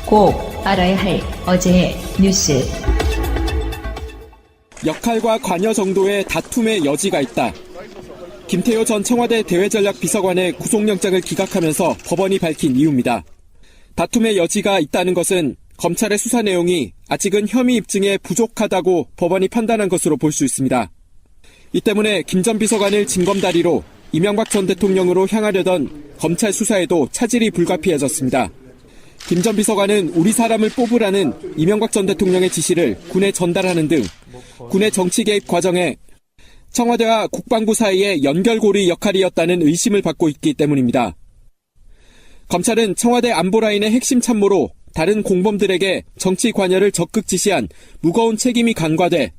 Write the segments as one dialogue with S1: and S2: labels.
S1: 꼭 알아야 할 어제의 뉴스.
S2: 역할과 관여 정도의 다툼의 여지가 있다. 김태효 전 청와대 대외전략비서관의 구속영장을 기각하면서 법원이 밝힌 이유입니다. 다툼의 여지가 있다는 것은 검찰의 수사 내용이 아직은 혐의 입증에 부족하다고 법원이 판단한 것으로 볼 수 있습니다. 이 때문에 김 전 비서관을 징검다리로 이명박 전 대통령으로 향하려던 검찰 수사에도 차질이 불가피해졌습니다. 김 전 비서관은 우리 사람을 뽑으라는 이명박 전 대통령의 지시를 군에 전달하는 등 군의 정치 개입 과정에 청와대와 국방부 사이의 연결고리 역할이었다는 의심을 받고 있기 때문입니다. 검찰은 청와대 안보라인의 핵심 참모로 다른 공범들에게 정치 관여를 적극 지시한 무거운 책임이 간과돼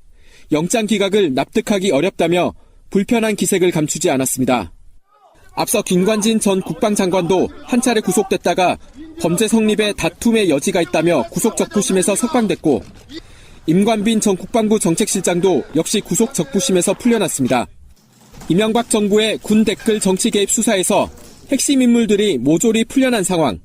S2: 영장 기각을 납득하기 어렵다며 불편한 기색을 감추지 않았습니다. 앞서 김관진 전 국방장관도 한 차례 구속됐다가 범죄 성립에 다툼의 여지가 있다며 구속 적부심에서 석방됐고 임관빈 전 국방부 정책실장도 역시 구속 적부심에서 풀려났습니다. 이명박 정부의 군 댓글 정치 개입 수사에서 핵심 인물들이 모조리 풀려난 상황.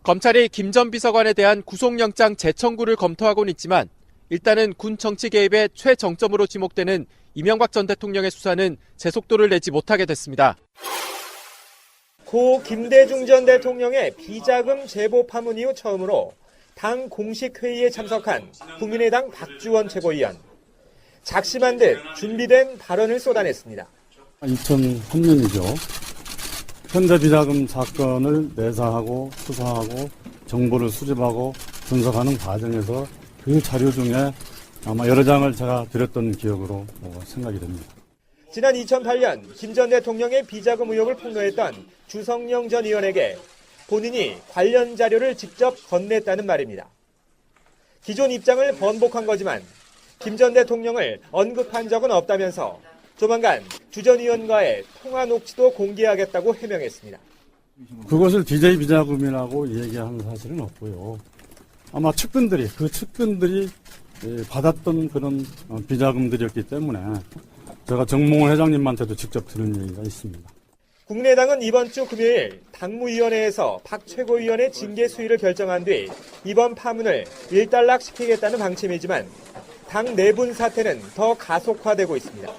S2: 검찰이 김 전 비서관에 대한 구속영장 재청구를 검토하고는 있지만 일단은 군 정치 개입의 최정점으로 지목되는 이명박 전 대통령의 수사는 제속도를 내지 못하게 됐습니다.
S3: 고 김대중 전 대통령의 비자금 제보 파문 이후 처음으로 당 공식 회의에 참석한 국민의당 박주원 최고위원. 작심한 듯 준비된 발언을 쏟아냈습니다.
S4: 2003년이죠. 현대비자금 사건을 내사하고 수사하고 정보를 수집하고 분석하는 과정에서 그 자료 중에 아마 여러 장을 제가 드렸던 기억으로 생각이 됩니다.
S3: 지난 2008년 김 전 대통령의 비자금 의혹을 폭로했던 주성영 전 의원에게 본인이 관련 자료를 직접 건넸다는 말입니다. 기존 입장을 번복한 거지만 김 전 대통령을 언급한 적은 없다면서 조만간 주 전 의원과의 통화 녹취도 공개하겠다고 해명했습니다.
S4: 그것을 DJ 비자금이라고 얘기하는 사실은 없고요. 아마 측근들이 받았던 그런 비자금들이었기 때문에 제가 정몽원 회장님한테도 직접 들은 얘기가 있습니다.
S3: 국민의당은 이번 주 금요일 당무위원회에서 박 최고위원의 징계 수위를 결정한 뒤 이번 파문을 일단락시키겠다는 방침이지만 당 내분 사태는 더 가속화되고 있습니다.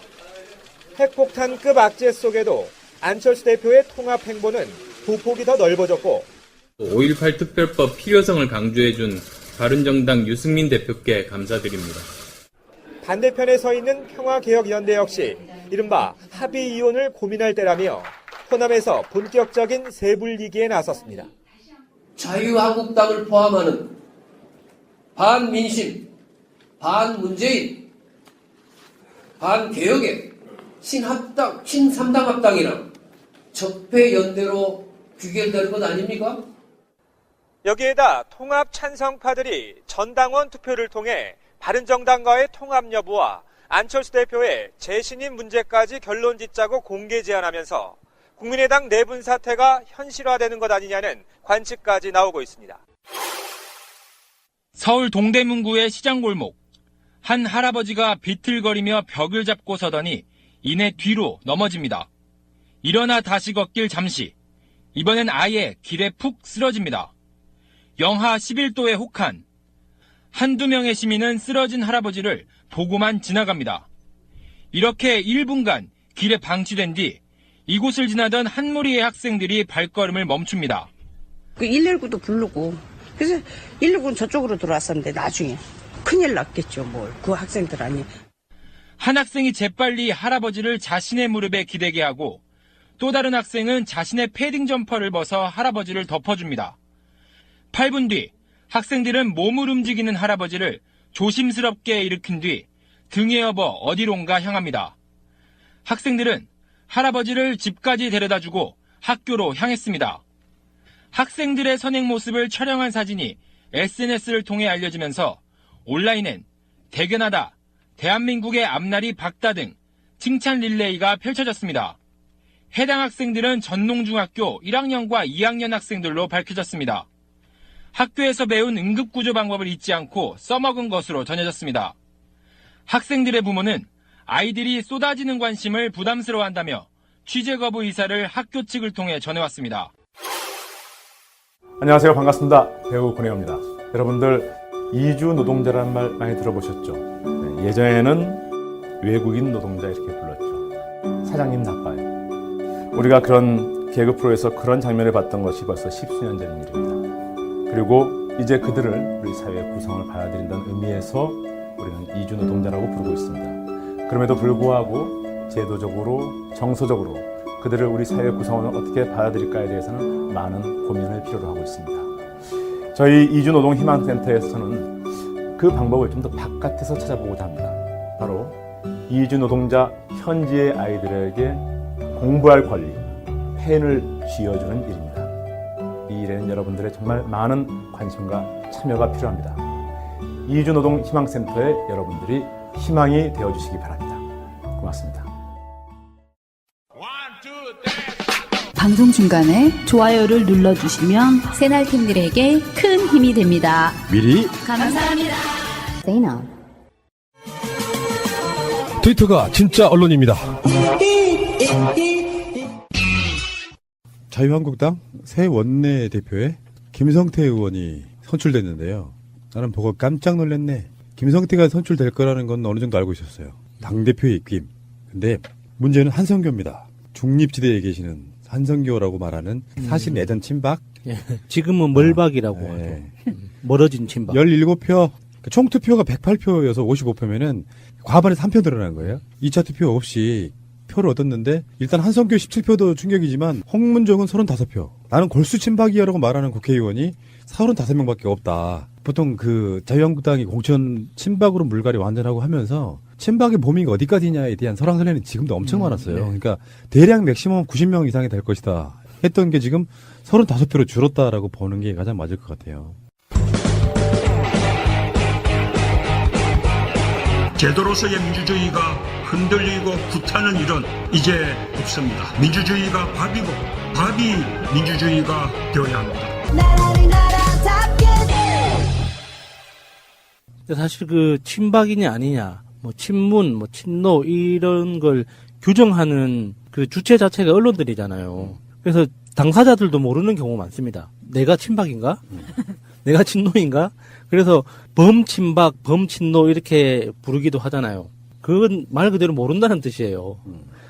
S3: 핵폭탄급 악재 속에도 안철수 대표의 통합 행보는 보폭이 더 넓어졌고
S5: 5.18 특별법 필요성을 강조해준 바른정당 유승민 대표께 감사드립니다.
S3: 반대편에 서 있는 평화개혁연대 역시 이른바 합의 이혼을 고민할 때라며 호남에서 본격적인 세불리기에 나섰습니다.
S6: 자유한국당을 포함하는 반민심, 반문재인, 반개혁의 신삼당합당이랑 적폐연대로 귀결되는 것 아닙니까?
S3: 여기에다 통합 찬성파들이 전당원 투표를 통해 바른정당과의 통합 여부와 안철수 대표의 재신임 문제까지 결론 짓자고 공개 제안하면서 국민의당 내분 사태가 현실화되는 것 아니냐는 관측까지 나오고 있습니다.
S7: 서울 동대문구의 시장골목. 한 할아버지가 비틀거리며 벽을 잡고 서더니 이내 뒤로 넘어집니다. 일어나 다시 걷길 잠시. 이번엔 아예 길에 푹 쓰러집니다. 영하 11도의 혹한. 한두 명의 시민은 쓰러진 할아버지를 보고만 지나갑니다. 이렇게 1분간 길에 방치된 뒤 이곳을 지나던 한 무리의 학생들이 발걸음을 멈춥니다.
S8: 119도 부르고 그래서 119는 저쪽으로 들어왔었는데 나중에 큰일 났겠죠. 그 학생들 아니.
S7: 한 학생이 재빨리 할아버지를 자신의 무릎에 기대게 하고 또 다른 학생은 자신의 패딩 점퍼를 벗어 할아버지를 덮어줍니다. 8분 뒤 학생들은 몸을 움직이는 할아버지를 조심스럽게 일으킨 뒤 등에 업어 어디론가 향합니다. 학생들은 할아버지를 집까지 데려다주고 학교로 향했습니다. 학생들의 선행 모습을 촬영한 사진이 SNS를 통해 알려지면서 온라인엔 대견하다, 대한민국의 앞날이 밝다 등 칭찬 릴레이가 펼쳐졌습니다. 해당 학생들은 전농중학교 1학년과 2학년 학생들로 밝혀졌습니다. 학교에서 배운 응급구조 방법을 잊지 않고 써먹은 것으로 전해졌습니다. 학생들의 부모는 아이들이 쏟아지는 관심을 부담스러워한다며 취재 거부 의사를 학교 측을 통해 전해왔습니다.
S9: 안녕하세요. 반갑습니다. 배우 권혜호입니다. 여러분들 이주 노동자라는 말 많이 들어보셨죠? 네, 예전에는 외국인 노동자 이렇게 불렀죠. 사장님 나빠요. 우리가 그런 개그 프로에서 그런 장면을 봤던 것이 벌써 10수년 전 일입니다. 그리고 이제 그들을 우리 사회의 구성을 받아들인다는 의미에서 우리는 이주 노동자라고 부르고 있습니다. 그럼에도 불구하고 제도적으로, 정서적으로 그들을 우리 사회 구성원을 어떻게 받아들일까에 대해서는 많은 고민을 필요로 하고 있습니다. 저희 이주노동희망센터에서는 그 방법을 좀 더 바깥에서 찾아보고자 합니다. 바로 이주 노동자 현지의 아이들에게 공부할 권리, 펜을 쥐어주는 일입니다. 이 일에는 여러분들의 정말 많은 관심과 참여가 필요합니다. 이주노동희망센터에 여러분들이 희망이 되어주시기 바랍니다. 고맙습니다.
S10: 방송 중간에 좋아요를 눌러주시면 새날팀들에게 큰 힘이 됩니다.
S11: 미리
S10: 감사합니다.
S11: 트위터가 진짜 언론입니다. 자유한국당 새 원내대표에 김성태 의원이 선출됐는데요. 나는 보고 깜짝 놀랐네. 김성태가 선출될 거라는 건 어느 정도 알고 있었어요. 당대표의 입김. 근데 문제는 한성교입니다. 중립지대에 계시는 한성교라고 말하는 사실 예전 친박?
S12: 예. 지금은 멀박이라고 하죠. 멀어진 친박.
S11: 17표, 총 투표가 108표여서 55표면은 과반에 3표 늘어난 거예요. 2차 투표 없이 표를 얻었는데 일단 한성교 17표도 충격이지만 홍문정은 35표. 나는 골수 친박이야라고 말하는 국회의원이 35명밖에 없다. 보통 그 자유한국당이 공천 친박으로 물갈이 완전하고 하면서 친박의 범위가 어디까지냐에 대한 설왕설래는 지금도 엄청 많았어요. 그러니까 대략 맥시멈 90명 이상이 될 것이다 했던 게 지금 35표로 줄었다라고 보는 게 가장 맞을 것 같아요.
S13: 제도로서의 민주주의가 흔들리고 구타는 일은 이제 없습니다. 민주주의가 밥이고 밥이 민주주의가 되어야 합니다.
S12: 사실 그 친박이냐 아니냐, 뭐 친문, 뭐 친노 이런 걸 규정하는 그 주체 자체가 언론들이잖아요. 그래서 당사자들도 모르는 경우가 많습니다. 내가 친박인가? 내가 친노인가? 그래서 범친박, 범친노 이렇게 부르기도 하잖아요. 그건 말 그대로 모른다는 뜻이에요.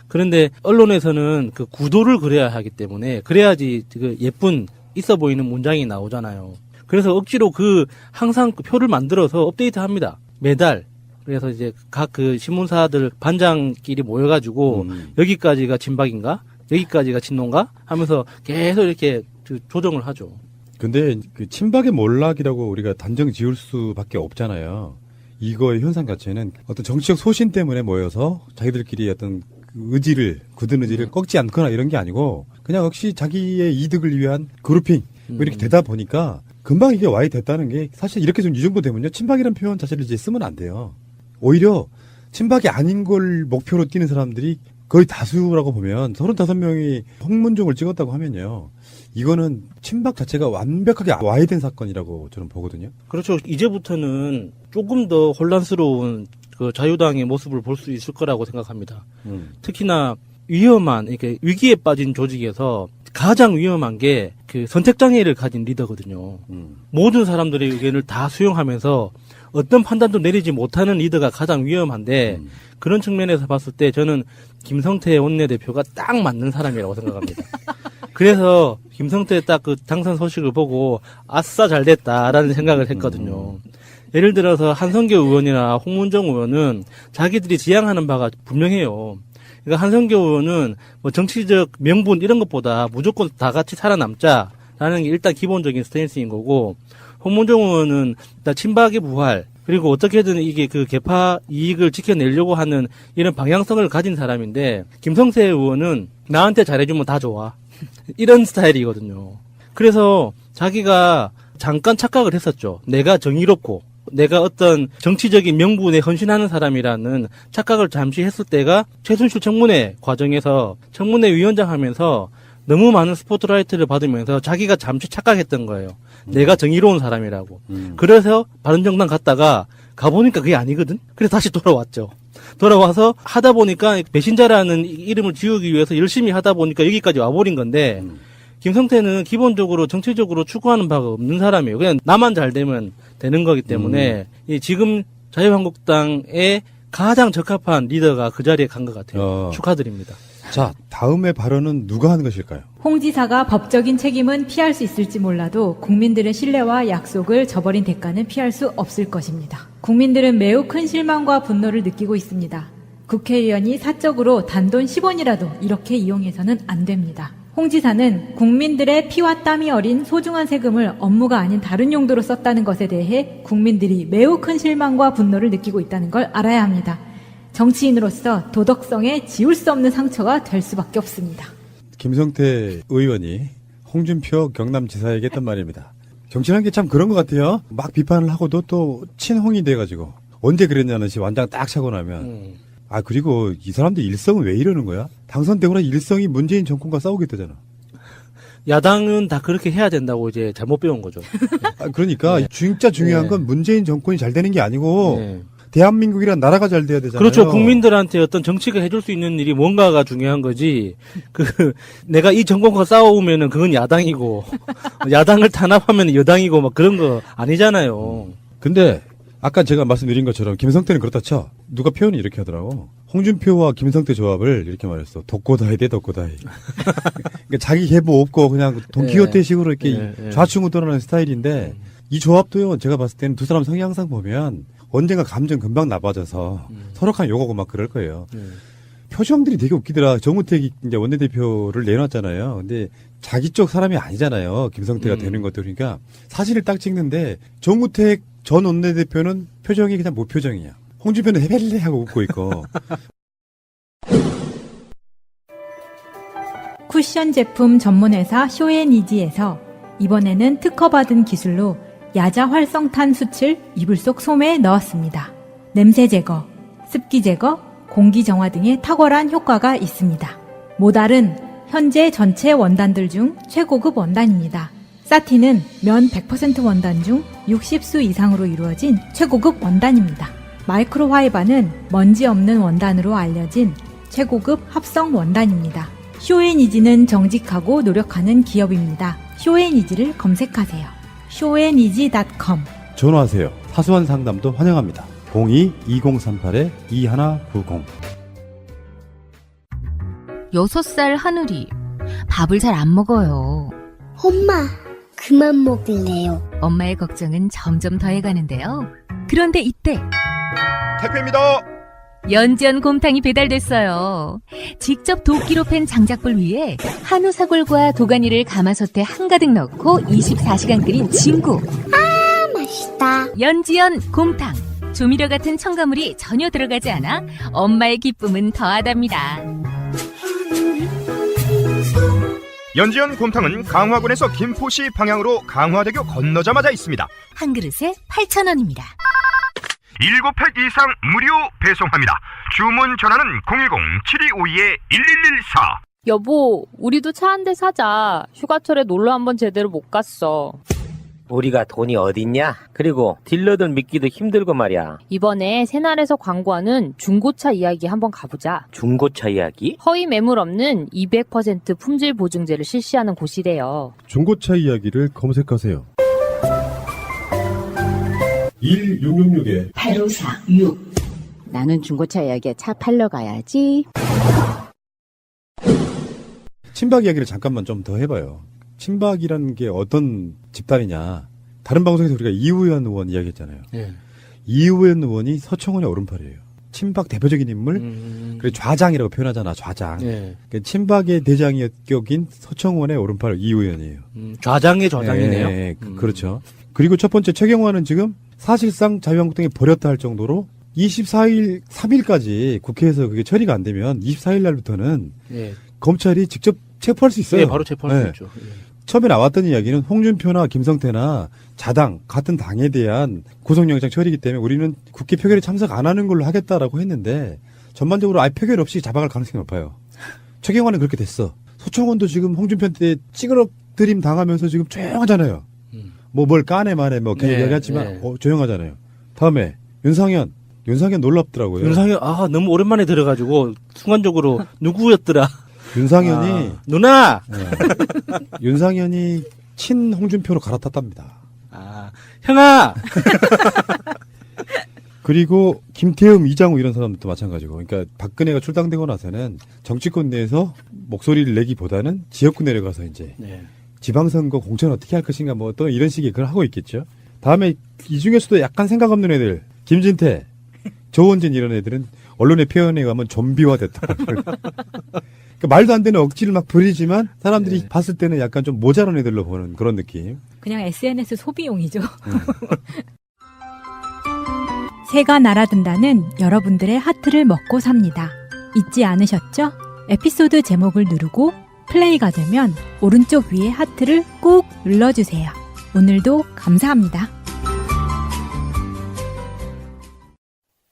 S12: 그런데 언론에서는 그 구도를 그려야 하기 때문에 그래야지 그 예쁜 있어 보이는 문장이 나오잖아요. 그래서 억지로 항상 그 표를 만들어서 업데이트 합니다. 매달. 그래서 이제 각 그 신문사들 반장끼리 모여가지고 여기까지가 친박인가? 여기까지가 친노인가? 하면서 계속 이렇게 조정을 하죠.
S11: 근데 그 친박의 몰락이라고 우리가 단정 지을 수밖에 없잖아요. 이거의 현상 자체는 어떤 정치적 소신 때문에 모여서 자기들끼리 어떤 굳은 의지를 꺾지 않거나 이런 게 아니고 그냥 역시 자기의 이득을 위한 그룹핑 뭐 이렇게 되다 보니까 금방 이게 와이 됐다는 게 사실 이렇게 좀 이 정도 되면요. 친박이라는 표현 자체를 이제 쓰면 안 돼요. 오히려 친박이 아닌 걸 목표로 뛰는 사람들이 거의 다수라고 보면 35명이 홍문종을 찍었다고 하면요. 이거는 친박 자체가 완벽하게 와해된 사건이라고 저는 보거든요.
S12: 그렇죠. 이제부터는 조금 더 혼란스러운 그 자유당의 모습을 볼 수 있을 거라고 생각합니다. 특히나 위험한, 이렇게 위기에 빠진 조직에서 가장 위험한 게 그 선택장애를 가진 리더거든요. 모든 사람들의 의견을 다 수용하면서 어떤 판단도 내리지 못하는 리더가 가장 위험한데 그런 측면에서 봤을 때 저는 김성태 원내대표가 딱 맞는 사람이라고 생각합니다. 그래서 김성태 딱 그 당선 소식을 보고 아싸 잘 됐다라는 생각을 했거든요. 예를 들어서 한성교 의원이나 홍문정 의원은 자기들이 지향하는 바가 분명해요. 그러니까 한성교 의원은 뭐 정치적 명분 이런 것보다 무조건 다 같이 살아남자라는 게 일단 기본적인 스탠스인 거고, 홍문정 의원은 일단 친박의 부활, 그리고 어떻게든 이게 그 개파 이익을 지켜내려고 하는 이런 방향성을 가진 사람인데, 김성태 의원은 나한테 잘해주면 다 좋아. 이런 스타일이거든요. 그래서 자기가 잠깐 착각을 했었죠. 내가 정의롭고 내가 어떤 정치적인 명분에 헌신하는 사람이라는 착각을 잠시 했을 때가 최순실 청문회 과정에서 청문회 위원장 하면서 너무 많은 스포트라이트를 받으면서 자기가 잠시 착각했던 거예요. 내가 정의로운 사람이라고. 그래서 바른정당 갔다가 가보니까 그게 아니거든? 그래서 다시 돌아왔죠. 돌아와서 하다 보니까 배신자라는 이름을 지우기 위해서 열심히 하다 보니까 여기까지 와버린 건데, 김성태는 기본적으로 정치적으로 추구하는 바가 없는 사람이에요. 그냥 나만 잘 되면 되는 거기 때문에 이 지금 자유한국당의 가장 적합한 리더가 그 자리에 간 것 같아요. 축하드립니다.
S11: 자, 다음의 발언은 누가 한 것일까요?
S14: 홍 지사가 법적인 책임은 피할 수 있을지 몰라도 국민들의 신뢰와 약속을 저버린 대가는 피할 수 없을 것입니다. 국민들은 매우 큰 실망과 분노를 느끼고 있습니다. 국회의원이 사적으로 단돈 10원이라도 이렇게 이용해서는 안 됩니다. 홍 지사는 국민들의 피와 땀이 어린 소중한 세금을 업무가 아닌 다른 용도로 썼다는 것에 대해 국민들이 매우 큰 실망과 분노를 느끼고 있다는 걸 알아야 합니다. 정치인으로서 도덕성에 지울 수 없는 상처가 될 수밖에 없습니다.
S11: 김성태 의원이 홍준표 경남지사에게 했던 말입니다. 정치라는 게 참 그런 것 같아요. 막 비판을 하고도 또 친홍이 돼가지고 언제 그랬냐는 식 완장 딱 차고 나면 아 그리고 이 사람들 일성은 왜 이러는 거야? 당선되고 나 일성이 문재인 정권과 싸우겠다잖아.
S12: 야당은 다 그렇게 해야 된다고 이제 잘못 배운 거죠.
S11: 아, 그러니까 진짜 중요한 건 문재인 정권이 잘 되는 게 아니고 대한민국이란 나라가 잘 돼야 되잖아요.
S12: 그렇죠. 국민들한테 어떤 정치가 해줄 수 있는 일이 뭔가가 중요한 거지. 내가 이 정권과 싸우면은 그건 야당이고, 야당을 탄압하면 여당이고, 막 그런 거 아니잖아요.
S11: 근데, 아까 제가 말씀드린 것처럼 김성태는 그렇다 쳐. 누가 표현을 이렇게 하더라고. 홍준표와 김성태 조합을 이렇게 말했어. 독고다이 대 독고다이. 그러니까 자기 계보 없고 그냥 돈키호테 식으로 이렇게 좌충우 떠나는 스타일인데, 이 조합도요, 제가 봤을 때는 두 사람 성향상 보면, 언젠가 감정 금방 나빠져서 서로 그냥 욕하고 막 그럴 거예요. 표정들이 되게 웃기더라. 정우택이 이제 원내대표를 내놨잖아요. 근데 자기 쪽 사람이 아니잖아요. 김성태가 되는 것도. 그러니까 사진을 딱 찍는데 정우택 전 원내대표는 표정이 그냥 무표정이야. 홍준표는 헤벨레 하고 웃고 있고.
S14: 쿠션 제품 전문회사 쇼앤이지에서 이번에는 특허받은 기술로 야자 활성탄 숯을 이불 속 소매에 넣었습니다. 냄새 제거, 습기 제거, 공기 정화 등의 탁월한 효과가 있습니다. 모달은 현재 전체 원단들 중 최고급 원단입니다. 사틴은 면 100% 원단 중 60수 이상으로 이루어진 최고급 원단입니다. 마이크로화이바는 먼지 없는 원단으로 알려진 최고급 합성 원단입니다. 쇼앤이지는 정직하고 노력하는 기업입니다. 쇼앤이지를 검색하세요. 쇼앤이지.com
S11: 전화하세요. 사소한 상담도 환영합니다. 02-2038-2190
S15: 6살 하늘이 밥을 잘 안 먹어요.
S16: 엄마, 그만 먹을래요.
S15: 엄마의 걱정은 점점 더해가는데요. 그런데 이때
S17: 택배입니다.
S15: 연지연 곰탕이 배달됐어요. 직접 도끼로 팬 장작불 위에 한우 사골과 도가니를 가마솥에 한가득 넣고 24시간 끓인 진구.
S16: 아, 맛있다.
S15: 연지연 곰탕. 조미료 같은 첨가물이 전혀 들어가지 않아 엄마의 기쁨은 더하답니다.
S17: 연지연 곰탕은 강화군에서 김포시 방향으로 강화대교 건너자마자 있습니다.
S15: 한 그릇에 8,000원입니다.
S17: 7팩 이상 무료 배송합니다. 주문 전화는 010-7252-1114.
S18: 여보, 우리도 차 한 대 사자. 휴가철에 놀러 한번 제대로 못 갔어.
S19: 우리가 돈이 어딨냐? 그리고 딜러들 믿기도 힘들고 말이야.
S18: 이번에 새날에서 광고하는 중고차 이야기 한번 가보자.
S19: 중고차 이야기?
S18: 허위 매물 없는 200% 품질 보증제를 실시하는 곳이래요.
S20: 중고차 이야기를 검색하세요. 1666-8546
S21: 나는 중고차 이야기에 차 팔러 가야지.
S11: 친박 이야기를 잠깐만 좀 더 해봐요. 친박이라는 게 어떤 집단이냐. 다른 방송에서 우리가 이우현 의원 이야기했잖아요. 이우현 의원이 서청원의 오른팔이에요. 친박 대표적인 인물, 그리고 좌장이라고 표현하잖아. 좌장. 그러니까 친박의 대장이 격인 서청원의 오른팔 이우현이에요.
S12: 좌장의 좌장이네요.
S11: 네, 그렇죠. 그리고 첫 번째 최경환은 지금 사실상 자유한국당이 버렸다 할 정도로 24일, 3일까지 국회에서 그게 처리가 안 되면 24일 날부터는 검찰이 직접 체포할 수 있어요.
S12: 네, 바로 체포할 수 있죠.
S11: 처음에 나왔던 이야기는 홍준표나 김성태나 자당, 같은 당에 대한 구속영장 처리이기 때문에 우리는 국회 표결에 참석 안 하는 걸로 하겠다라고 했는데 전반적으로 아예 표결 없이 잡아갈 가능성이 높아요. 최경환은 그렇게 됐어. 소청원도 지금 홍준표한테 찌그러뜨림 당하면서 지금 조용하잖아요. 뭐 뭘 까네 마네 뭐 계속 얘기했지만 조용하잖아요. 다음에 윤상현 놀랍더라고요.
S12: 윤상현 너무 오랜만에 들어가지고 순간적으로 누구였더라.
S11: 윤상현이
S12: 누나.
S11: 윤상현이 친 홍준표로 갈아탔답니다.
S12: 형아.
S11: 그리고 김태흠, 이장우 이런 사람들도 마찬가지고, 그러니까 박근혜가 출당되고 나서는 정치권 내에서 목소리를 내기보다는 지역구 내려가서 이제 지방선거 공천 어떻게 할 것인가 뭐 또 이런 식의 그걸 하고 있겠죠. 다음에 이 중에서도 약간 생각 없는 애들, 김진태, 조원진 이런 애들은 언론의 표현에 의하면 좀비화됐다. 그러니까 말도 안 되는 억지를 막 부리지만 사람들이 봤을 때는 약간 좀 모자란 애들로 보는 그런 느낌.
S14: 그냥 SNS 소비용이죠. 새가 날아든다는 여러분들의 하트를 먹고 삽니다. 잊지 않으셨죠? 에피소드 제목을 누르고 플레이가 되면 오른쪽 위에 하트를 꾹 눌러주세요. 오늘도 감사합니다.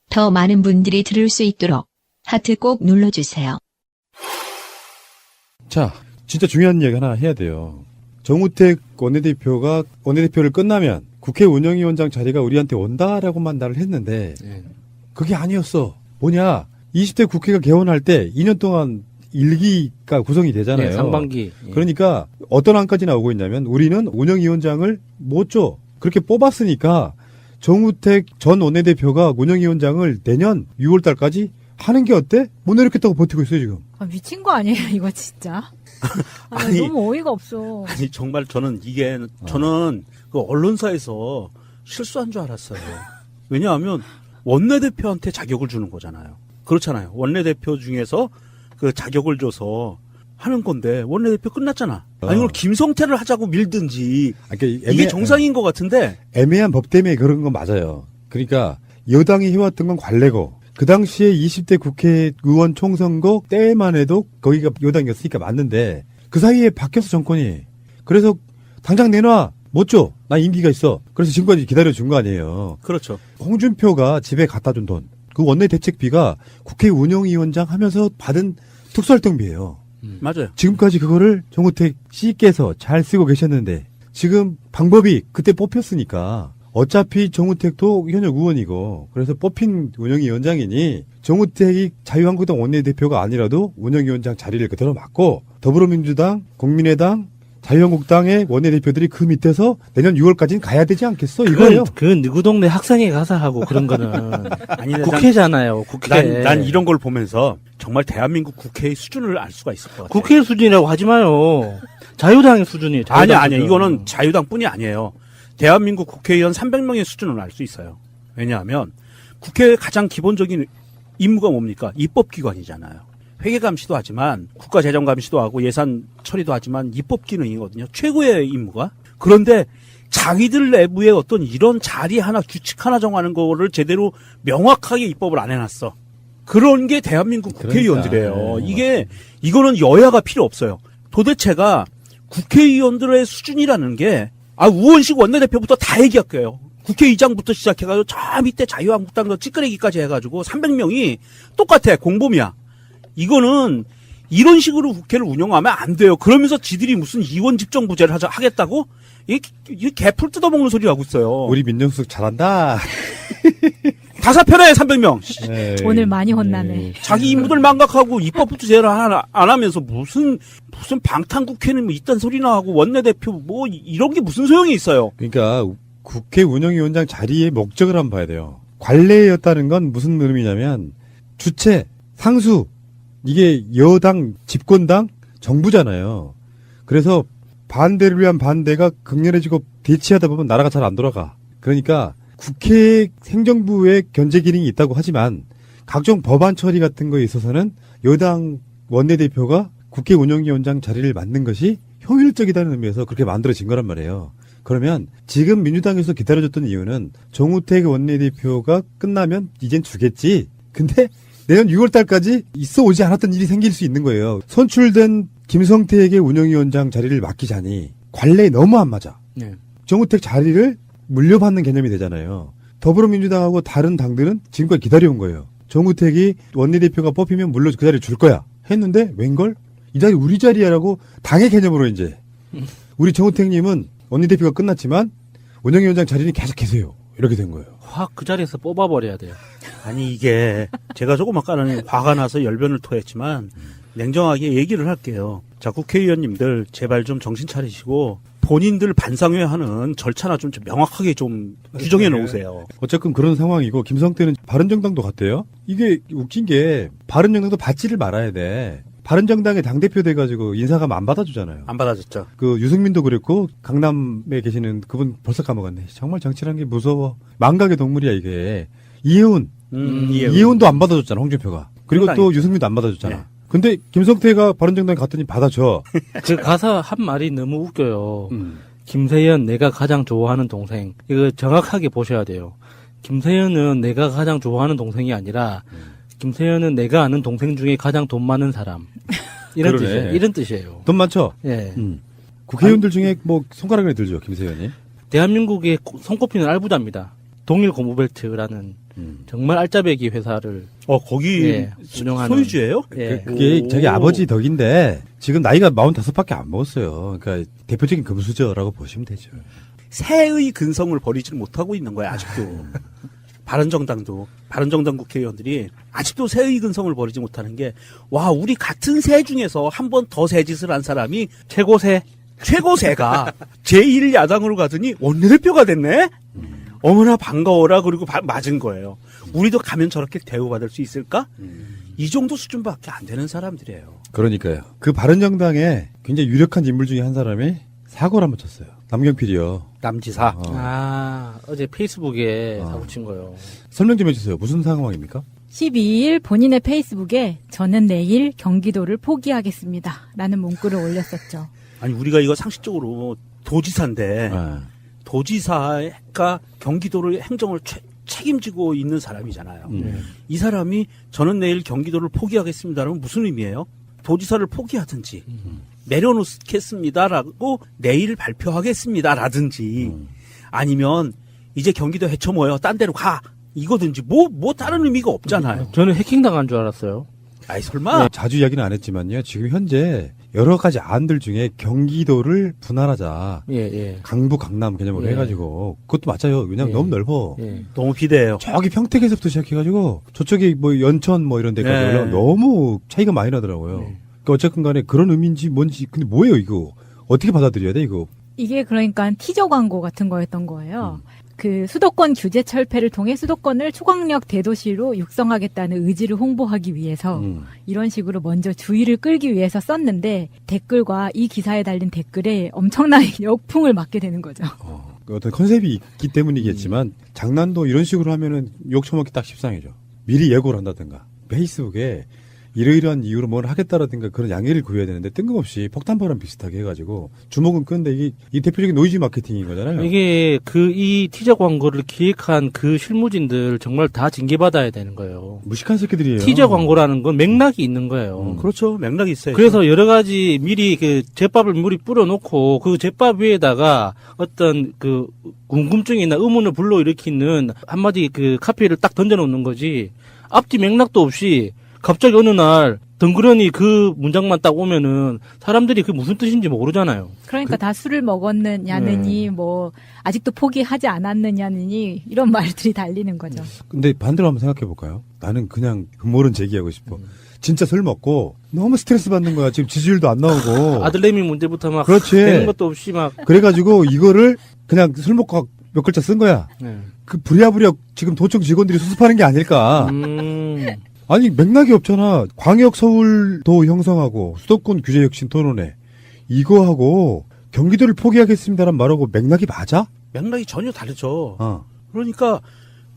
S15: 더 많은 분들이 들을 수 있도록 하트 꼭 눌러주세요.
S11: 자, 진짜 중요한 이야기 하나 해야 돼요. 정우택 원내대표가 원내대표를 끝나면 국회 운영위원장 자리가 우리한테 온다라고만 말을 했는데 그게 아니었어. 뭐냐? 20대 국회가 개원할 때 2년 동안 1기가 구성이 되잖아요.
S12: 상반기.
S11: 그러니까 어떤 안까지 나오고 있냐면 우리는 운영위원장을 못 줘. 그렇게 뽑았으니까 정우택 전 원내대표가 운영위원장을 내년 6월 달까지 하는 게 어때? 못 내놓겠다고 버티고 있어요, 지금.
S14: 미친 거 아니에요, 이거 진짜?
S1: 아니,
S14: 너무 어이가 없어.
S1: 아니, 정말 저는 저는 그 언론사에서 실수한 줄 알았어요. 왜냐하면 원내대표한테 자격을 주는 거잖아요. 그렇잖아요. 원내대표 중에서 그 자격을 줘서 하는 건데 원내대표 끝났잖아. 아니, 이걸 김성태를 하자고 밀든지. 이게 정상인 것 같은데.
S11: 애매한 법 때문에 그런 건 맞아요. 그러니까 여당이 해왔던 건 관례고 그 당시에 20대 국회의원 총선거 때만 해도 거기가 여당이었으니까 맞는데 그 사이에 바뀌었어, 정권이. 그래서 당장 내놔. 못 줘. 나 임기가 있어. 그래서 지금까지 기다려준 거 아니에요.
S1: 그렇죠.
S11: 홍준표가 집에 갖다 준 돈. 그 원내대책비가 국회 운영위원장 하면서 받은 특수활동비예요.
S1: 맞아요.
S11: 지금까지 그거를 정우택 씨께서 잘 쓰고 계셨는데 지금 방법이 그때 뽑혔으니까 어차피 정우택도 현역 의원이고 그래서 뽑힌 운영위원장이니 정우택이 자유한국당 원내대표가 아니라도 운영위원장 자리를 그대로 맡고 더불어민주당, 국민의당, 자유한국당의 원내대표들이 그 밑에서 내년 6월까지는 가야 되지 않겠어? 이거예요.
S12: 그건 누구 동네 학생회 가서 하고 그런 거는
S1: 아니,
S12: 국회잖아요. 국회.
S1: 난 이런 걸 보면서 정말 대한민국 국회의 수준을 알 수가 있을 것 같아요.
S12: 국회 수준이라고 하지 마요. 자유당의 수준이에요.
S1: 아니, 이거는 자유당뿐이 아니에요. 대한민국 국회의원 300명의 수준을 알 수 있어요. 왜냐하면 국회의 가장 기본적인 임무가 뭡니까? 입법기관이잖아요. 회계감시도 하지만 국가재정감시도 하고 예산 처리도 하지만 입법기능이거든요. 최고의 임무가. 그런데 자기들 내부의 어떤 이런 자리 하나, 규칙 하나 정하는 거를 제대로 명확하게 입법을 안 해놨어. 그런 게 대한민국 국회의원들이에요. 이거는 여야가 필요 없어요. 도대체가 국회의원들의 수준이라는 게 우원식 원내대표부터 다 얘기할게요. 국회의장부터 시작해가지고 저 밑에 자유한국당 찌끄레기까지 해가지고 300명이 똑같아. 공범이야. 이거는 이런 식으로 국회를 운영하면 안 돼요. 그러면서 지들이 무슨 이원 집정부제를 하겠다고? 이게 개풀 뜯어먹는 소리 하고 있어요.
S11: 우리 민정수석 잘한다.
S1: 다 사표내 300명.
S14: 오늘 많이 혼나네.
S1: 자기 임무들 망각하고 입법부터 제대로 안 하면서 무슨 방탄국회는 뭐 이딴 소리나 하고 원내대표 뭐 이런 게 무슨 소용이 있어요.
S11: 그러니까 국회 운영위원장 자리의 목적을 한번 봐야 돼요. 관례였다는 건 무슨 의미냐면 주체, 상수, 이게 여당, 집권당, 정부잖아요. 그래서 반대를 위한 반대가 극렬해지고 대치하다 보면 나라가 잘 안 돌아가. 그러니까 국회 행정부의 견제 기능이 있다고 하지만 각종 법안 처리 같은 거에 있어서는 여당 원내대표가 국회 운영위원장 자리를 맡는 것이 효율적이다는 의미에서 그렇게 만들어진 거란 말이에요. 그러면 지금 민주당에서 기다려줬던 이유는 정우택 원내대표가 끝나면 이젠 주겠지. 근데 내년 6월 달까지 있어 오지 않았던 일이 생길 수 있는 거예요. 선출된 김성태에게 운영위원장 자리를 맡기자니 관례에 너무 안 맞아.
S12: 네.
S11: 정우택 자리를 물려받는 개념이 되잖아요. 더불어민주당하고 다른 당들은 지금까지 기다려온 거예요. 정우택이 원내대표가 뽑히면 물론 그 자리를 줄 거야. 했는데 웬걸? 이 자리 우리 자리야라고 당의 개념으로 이제 우리 정우택님은 원내대표가 끝났지만 운영위원장 자리는 계속 계세요. 이렇게 된 거예요.
S12: 확 그 자리에서 뽑아버려야 돼요.
S1: 아니 이게 제가 조금 아까는 화가 나서 열변을 토했지만 냉정하게 얘기를 할게요. 자, 국회의원님들 제발 좀 정신 차리시고 본인들 반상회하는 절차나 좀 명확하게 좀 규정해 놓으세요.
S11: 어쨌든 그런 상황이고 김성태는 바른정당도 갔대요. 이게 웃긴 게 바른정당도 받지를 말아야 돼. 바른정당의 당대표 돼가지고 인사가면 안 받아주잖아요.
S1: 안 받아줬죠.
S11: 그 유승민도 그랬고 강남에 계시는 그분 벌써 까먹었네. 정말 정치라는 게 무서워. 망각의 동물이야 이게. 이혜훈. 이혜훈도 안 받아줬잖아 홍준표가. 그리고 또 유승민도 안 받아줬잖아.
S1: 네.
S11: 근데 김성태가 바른정당에 갔더니 받아줘.
S12: 그 가사 한 말이 너무 웃겨요. 김세연 내가 가장 좋아하는 동생. 이거 정확하게 보셔야 돼요. 김세연은 내가 가장 좋아하는 동생이 아니라 김세연은 내가 아는 동생 중에 가장 돈 많은 사람. 이런
S11: 그러네.
S12: 뜻이에요. 이런 뜻이에요.
S11: 돈 많죠?
S12: 예.
S11: 국회의원들 중에 뭐 손가락에 들죠 김세연이.
S12: 대한민국의 손꼽히는 알부자입니다. 동일 고무벨트라는 정말 알짜배기 회사를
S1: 거기
S12: 운영하는
S1: 소유주예요?
S12: 예.
S11: 그게 자기 아버지 덕인데 지금 나이가 45밖에 안 먹었어요. 그러니까 대표적인 금수저라고 보시면 되죠.
S1: 새의 근성을 버리지 못하고 있는 거야 아직도. 바른정당 국회의원들이 아직도 새의 근성을 버리지 못하는 게, 와, 우리 같은 새 중에서 한 번 더 새 짓을 한 사람이 최고새가 제1야당으로 가더니 원내대표가 됐네? 어머나 반가워라. 그리고 맞은 거예요. 우리도 가면 저렇게 대우받을 수 있을까? 이 정도 수준밖에 안 되는 사람들이에요.
S11: 그러니까요. 그 바른정당에 굉장히 유력한 인물 중에 한 사람이 사고를 한번 쳤어요. 남경필이요.
S1: 남지사.
S12: 어제 페이스북에 사고 친 거요.
S11: 설명 좀 해주세요. 무슨 상황입니까?
S14: 12일 본인의 페이스북에 저는 내일 경기도를 포기하겠습니다. 라는 문구를 올렸었죠.
S1: 아니, 우리가 이거 상식적으로 도지사인데, 도지사가 경기도를 행정을 책임지고 있는 사람이잖아요. 이 사람이 저는 내일 경기도를 포기하겠습니다라면 무슨 의미예요? 도지사를 포기하든지 내려놓겠습니다라고 내일 발표하겠습니다라든지 아니면 이제 경기도 헤쳐모여 딴 데로 가 이거든지 뭐 다른 의미가 없잖아요.
S12: 저는 해킹당한 줄 알았어요.
S1: 아이 설마.
S11: 자주 이야기는 안 했지만요. 지금 현재 여러 가지 안들 중에 경기도를 분할하자. 강부 강남 개념으로 해가지고 그것도 맞아요. 왜냐면 너무 넓어.
S1: 너무 비대해요.
S11: 저기 평택에서부터 시작해가지고 저쪽에 뭐 연천 뭐 이런 데까지 올라가면 너무 차이가 많이 나더라고요. 그러니까 어쨌든 간에 그런 의미인지 뭔지 근데 뭐예요 이거? 어떻게 받아들여야 돼 이거?
S14: 이게 그러니까 티저 광고 같은 거였던 거예요. 그 수도권 규제 철폐를 통해 수도권을 초강력 대도시로 육성하겠다는 의지를 홍보하기 위해서 이런 식으로 먼저 주의를 끌기 위해서 썼는데 댓글과 이 기사에 달린 댓글에 엄청난 역풍을 맞게 되는 거죠.
S11: 어떤 컨셉이 있기 때문이겠지만 장난도 이런 식으로 하면은 욕 처먹기 딱 십상이죠. 미리 예고를 한다든가 페이스북에 이러이러한 이유로 뭘 하겠다라든가 그런 양해를 구해야 되는데 뜬금없이 폭탄바람 비슷하게 해가지고 주목은 끄는데 이게 이 대표적인 노이즈 마케팅인 거잖아요.
S12: 이게 이 티저 광고를 기획한 그 실무진들 정말 다 징계받아야 되는 거예요.
S11: 무식한 새끼들이에요.
S12: 티저 광고라는 건 맥락이 있는 거예요.
S1: 그렇죠. 맥락이 있어요.
S12: 그래서 여러 가지 미리 그 제밥을 물이 뿌려놓고 그 제밥 위에다가 어떤 그 궁금증이나 의문을 불러일으키는 한마디 그 카피를 딱 던져놓는 거지. 앞뒤 맥락도 없이 갑자기 어느 날 덩그러니 그 문장만 딱 오면은 사람들이 그게 무슨 뜻인지 모르잖아요.
S14: 그러니까 다 술을 먹었느냐느니 뭐 아직도 포기하지 않았느냐느니 이런 말들이 달리는 거죠.
S11: 근데 반대로 한번 생각해 볼까요? 나는 그냥 음모론 제기하고 싶어. 진짜 술 먹고 너무 스트레스 받는 거야. 지금 지지율도 안 나오고.
S12: 아들내미 문제부터 막
S11: 그렇지.
S12: 되는 것도 없이 막.
S11: 그래가지고 이거를 그냥 술 먹고 몇 글자 쓴 거야. 그 부랴부랴 지금 도청 직원들이 수습하는 게 아닐까. 아니 맥락이 없잖아. 광역 서울도 형성하고 수도권 규제 혁신 토론회 이거하고 경기도를 포기하겠습니다란 말하고 맥락이 맞아?
S1: 맥락이 전혀 다르죠. 그러니까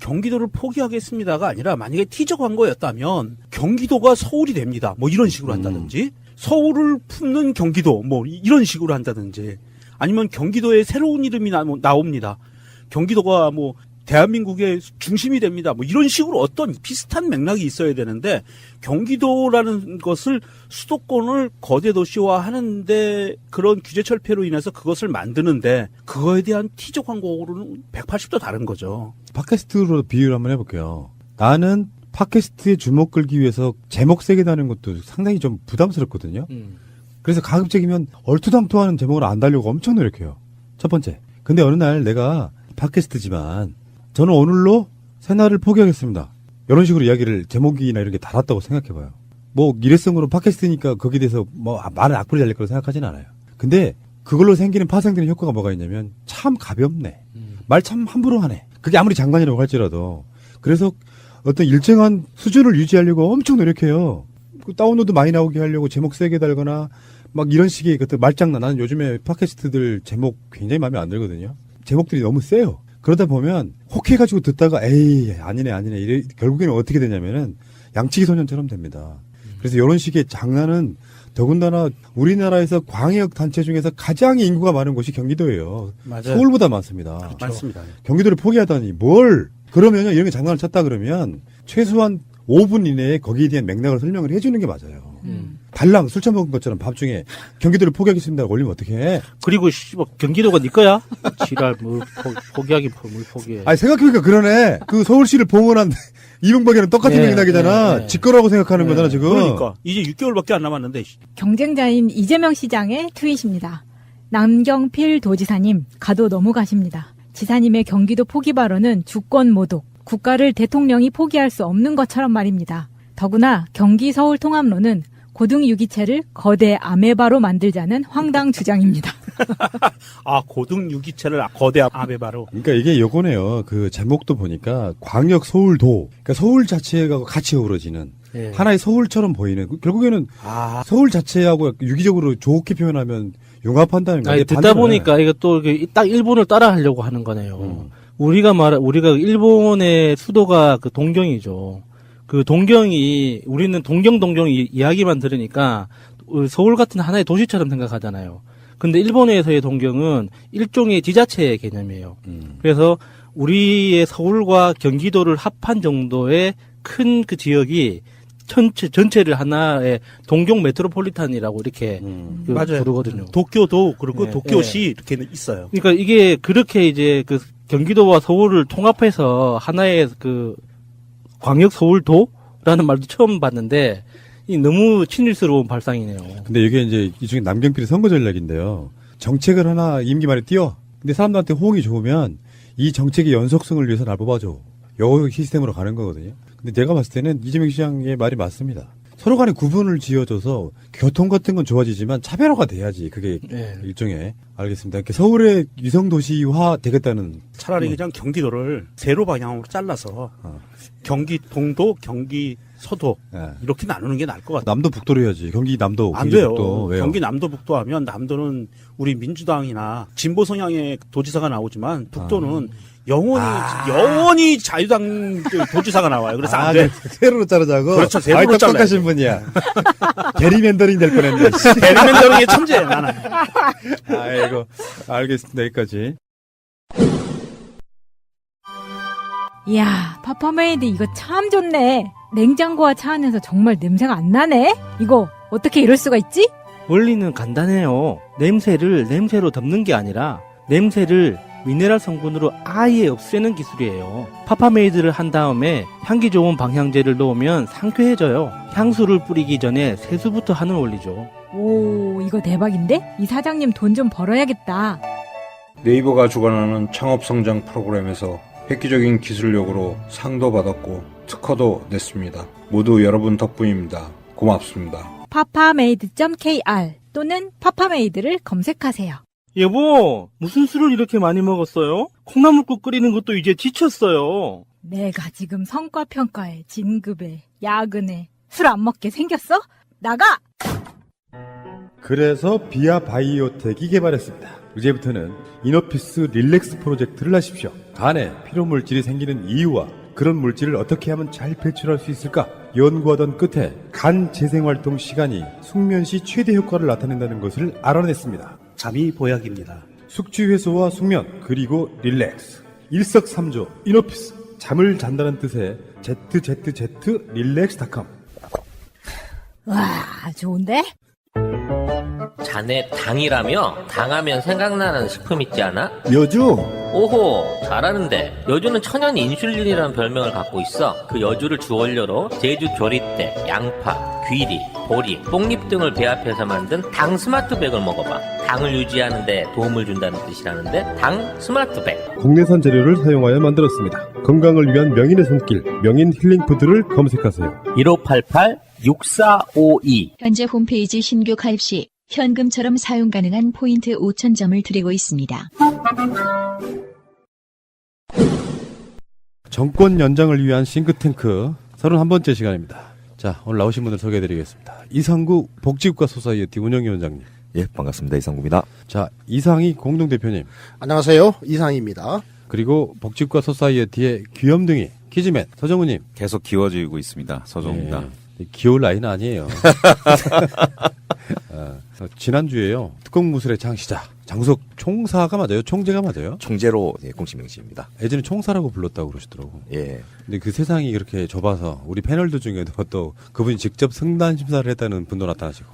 S1: 경기도를 포기하겠습니다가 아니라 만약에 티저 광고였다면 경기도가 서울이 됩니다. 뭐 이런 식으로 한다든지 서울을 품는 경기도 뭐 이런 식으로 한다든지 아니면 경기도에 새로운 이름이 나옵니다. 경기도가 뭐 대한민국의 중심이 됩니다. 뭐 이런 식으로 어떤 비슷한 맥락이 있어야 되는데 경기도라는 것을 수도권을 거대 도시화 하는데 그런 규제 철폐로 인해서 그것을 만드는데 그거에 대한 티저 광고로는 180도 다른 거죠.
S11: 팟캐스트로 비유를 한번 해볼게요. 나는 팟캐스트에 주목 끌기 위해서 제목 세게 다는 것도 상당히 좀 부담스럽거든요. 그래서 가급적이면 얼토당토하는 제목을 안 달려고 엄청 노력해요. 첫 번째. 근데 어느 날 내가 팟캐스트지만 저는 오늘로 새날을 포기하겠습니다. 이런 식으로 이야기를 제목이나 이런 게 달았다고 생각해봐요. 뭐 일회성으로 팟캐스트니까 거기에 대해서 뭐 많은 악플이 달릴 거라고 생각하진 않아요. 근데 그걸로 생기는 파생되는 효과가 뭐가 있냐면 참 가볍네. 말 참 함부로 하네. 그게 아무리 장관이라고 할지라도. 그래서 어떤 일정한 수준을 유지하려고 엄청 노력해요. 다운로드 많이 나오게 하려고 제목 세게 달거나 막 이런 식의 그때 말장난. 나는 요즘에 팟캐스트들 제목 굉장히 마음에 안 들거든요. 제목들이 너무 세요. 그러다 보면 혹해가지고 듣다가 에이 아니네 이래 결국에는 어떻게 되냐면은 양치기 소년처럼 됩니다. 그래서 이런 식의 장난은 더군다나 우리나라에서 광역 단체 중에서 가장 인구가 많은 곳이 경기도예요.
S1: 맞아요.
S11: 서울보다 많습니다.
S1: 그렇죠. 많습니다.
S11: 경기도를 포기하다니 뭘? 그러면요 이런 게 장난을 쳤다 그러면 최소한 5분 이내에 거기에 대한 맥락을 설명을 해주는 게 맞아요. 달랑 술 처먹은 것처럼 밤중에 경기도를 포기하겠습니다. 올리면 어떡해?
S12: 그리고 경기도가 네 거야? 지랄 뭘 포기하기 뭘 포기해.
S11: 아니 생각해보니까 그러네. 그 서울시를 봉헌한 이명박이랑 똑같은 맥락이잖아. 직거라고 생각하는 거잖아 지금.
S1: 그러니까 이제 6개월밖에 안 남았는데.
S14: 경쟁자인 이재명 시장의 트윗입니다. 남경필 도지사님, 가도 너무 가십니다. 지사님의 경기도 포기 발언은 주권 모독, 국가를 대통령이 포기할 수 없는 것처럼 말입니다. 더구나 경기 서울 통합로는 고등 유기체를 거대 아메바로 만들자는 황당 주장입니다.
S1: 아, 고등 유기체를 거대 아메바로.
S11: 그러니까 이게 요거네요. 그 제목도 보니까 광역 서울도, 그러니까 서울 자체가 같이 어우러지는 하나의 서울처럼 보이는, 결국에는 서울 자체하고 유기적으로 좋게 표현하면 융합한다는 거예요.
S12: 듣다 보니까 이거 또 딱 일본을 따라 하려고 하는 거네요. 우리가 일본의 수도가 그 동경이죠. 그 동경이, 우리는 동경 이야기만 들으니까 서울 같은 하나의 도시처럼 생각하잖아요. 근데 일본에서의 동경은 일종의 지자체의 개념이에요. 그래서 우리의 서울과 경기도를 합한 정도의 큰 그 지역이 전체를 하나의 동경 메트로폴리탄이라고 이렇게
S1: 맞아요.
S12: 부르거든요.
S1: 도쿄도 그리고 도쿄시 이렇게 있어요.
S12: 그러니까 이게 그렇게 이제 그 경기도와 서울을 통합해서 하나의 그 광역 서울도라는 말도 처음 봤는데 이 너무 친일스러운 발상이네요.
S11: 근데 이게 이제 이 중에 남경필의 선거 전략인데요. 정책을 하나 임기 말에 띄워. 근데 사람들한테 호응이 좋으면 이 정책의 연속성을 위해서 날 뽑아줘. 요 시스템으로 가는 거거든요. 근데 내가 봤을 때는 이재명 시장의 말이 맞습니다. 서로 간에 구분을 지어줘서 교통 같은 건 좋아지지만 차별화가 돼야지. 그게 일종의. 알겠습니다. 이렇게 서울의 위성도시화 되겠다는.
S1: 차라리 그냥 경기도를 세로 방향으로 잘라서 경기 동도, 경기 서도 이렇게 나누는 게 나을 것 같아요.
S11: 남도 북도로 해야지. 경기 남도.
S1: 안 돼요.
S11: 북도. 왜요?
S1: 경기 남도 북도 하면 남도는 우리 민주당이나 진보 성향의 도지사가 나오지만 북도는 영원히 자유당 도지사가 나와요. 그래서 안 돼.
S11: 세로로 자르자고?
S1: 그렇죠. 세로로 잘라요.
S11: 똑똑하신 분이야. 게리맨더링 될 뻔했네.
S1: 게리맨더링의 천재, 나는.
S11: 아이고, 알겠습니다. 여기까지.
S14: 이야, 파파메이드 이거 참 좋네. 냉장고와 차 안에서 정말 냄새가 안 나네? 이거 어떻게 이럴 수가 있지?
S12: 원리는 간단해요. 냄새를 냄새로 덮는 게 아니라 냄새를 미네랄 성분으로 아예 없애는 기술이에요. 파파메이드를 한 다음에 향기 좋은 방향제를 넣으면 상쾌해져요. 향수를 뿌리기 전에 세수부터 하는 원리죠.
S14: 오, 이거 대박인데? 이 사장님 돈 좀 벌어야겠다.
S2: 네이버가 주관하는 창업성장 프로그램에서 획기적인 기술력으로 상도 받았고 특허도 냈습니다. 모두 여러분 덕분입니다. 고맙습니다.
S14: papaMade.kr 또는 파파메이드를 검색하세요.
S12: 여보, 무슨 술을 이렇게 많이 먹었어요? 콩나물국 끓이는 것도 이제 지쳤어요.
S14: 내가 지금 성과평가에 진급에 야근에 술 안 먹게 생겼어? 나가!
S11: 그래서 비아바이오텍이 개발했습니다. 이제부터는 이너피스 릴렉스 프로젝트를 하십시오. 간에 피로물질이 생기는 이유와 그런 물질을 어떻게 하면 잘 배출할 수 있을까 연구하던 끝에 간 재생활동 시간이 숙면 시 최대 효과를 나타낸다는 것을 알아냈습니다.
S1: 잠이 보약입니다.
S11: 숙취 해소와 숙면 그리고 릴렉스 일석삼조 이너피스 잠을 잔다는 뜻의 ZZZ 릴렉스.com.
S14: 와, 좋은데?
S19: 자네 당이라며? 당하면 생각나는 식품 있지 않아?
S20: 묘주.
S19: 오호, 잘하는데 여주는 천연 인슐린이라는 별명을 갖고 있어. 그 여주를 주원료로 제주 조리대, 양파, 귀리, 보리, 뽕잎 등을 배합해서 만든 당 스마트백을 먹어봐. 당을 유지하는데 도움을 준다는 뜻이라는데 당 스마트백.
S20: 국내산 재료를 사용하여 만들었습니다. 건강을 위한 명인의 손길, 명인 힐링푸드를 검색하세요.
S19: 1588-6452.
S15: 현재 홈페이지 신규 가입 시 현금처럼 사용 가능한 포인트 5,000점을 드리고 있습니다.
S11: 정권 연장을 위한 싱크탱크 31번째 시간입니다. 자, 오늘 나오신 분들 소개해드리겠습니다. 이상구 복지국가 소사이어티 운영위원장님.
S4: 예, 반갑습니다. 이상구입니다.
S11: 자, 이상희 공동대표님.
S22: 안녕하세요. 이상희입니다.
S11: 그리고 복지국가 소사이어티의 귀염둥이 키즈맨 서정우님.
S23: 계속 기워지고 있습니다. 서정우입니다.
S11: 네, 귀여울 나이는 아니에요. 지난주에요. 특공무술의 창시자 장석 총사가 맞아요? 총재가 맞아요?
S4: 총재로 공식 명시입니다.
S11: 예전에 총사라고 불렀다고 그러시더라고.
S4: 예.
S11: 근데 그 세상이 그렇게 좁아서 우리 패널들 중에도 또 그분이 직접 승단 심사를 했다는 분도 나타나시고.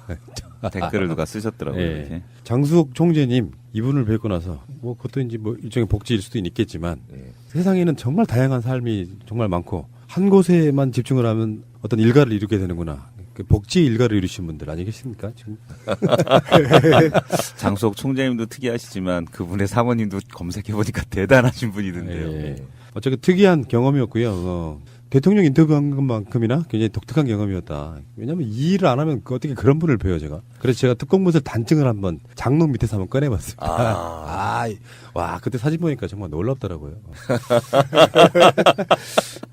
S23: 댓글을 누가 쓰셨더라고요.
S11: 예.
S23: 이렇게.
S11: 장수욱 총재님 이분을 뵙고 나서 뭐 그것도 이제 뭐 일종의 복지일 수도 있겠지만 세상에는 정말 다양한 삶이 정말 많고 한 곳에만 집중을 하면 어떤 일가를 이루게 되는구나. 그 복지 일가를 이루신 분들 아니겠습니까? 지금
S23: 장수옥 총재님도 특이하시지만 그분의 사모님도 검색해보니까 대단하신 분이던데요.
S11: 예. 어쨌든 특이한 경험이었고요. 대통령 인터뷰한 것만큼이나 굉장히 독특한 경험이었다. 왜냐하면 이 일을 안 하면 어떻게 그런 분을 뵈요, 제가. 그래서 제가 특공무술 단증을 한번 장롱 밑에서 한번 꺼내봤습니다. 와, 그때 사진 보니까 정말 놀랍더라고요.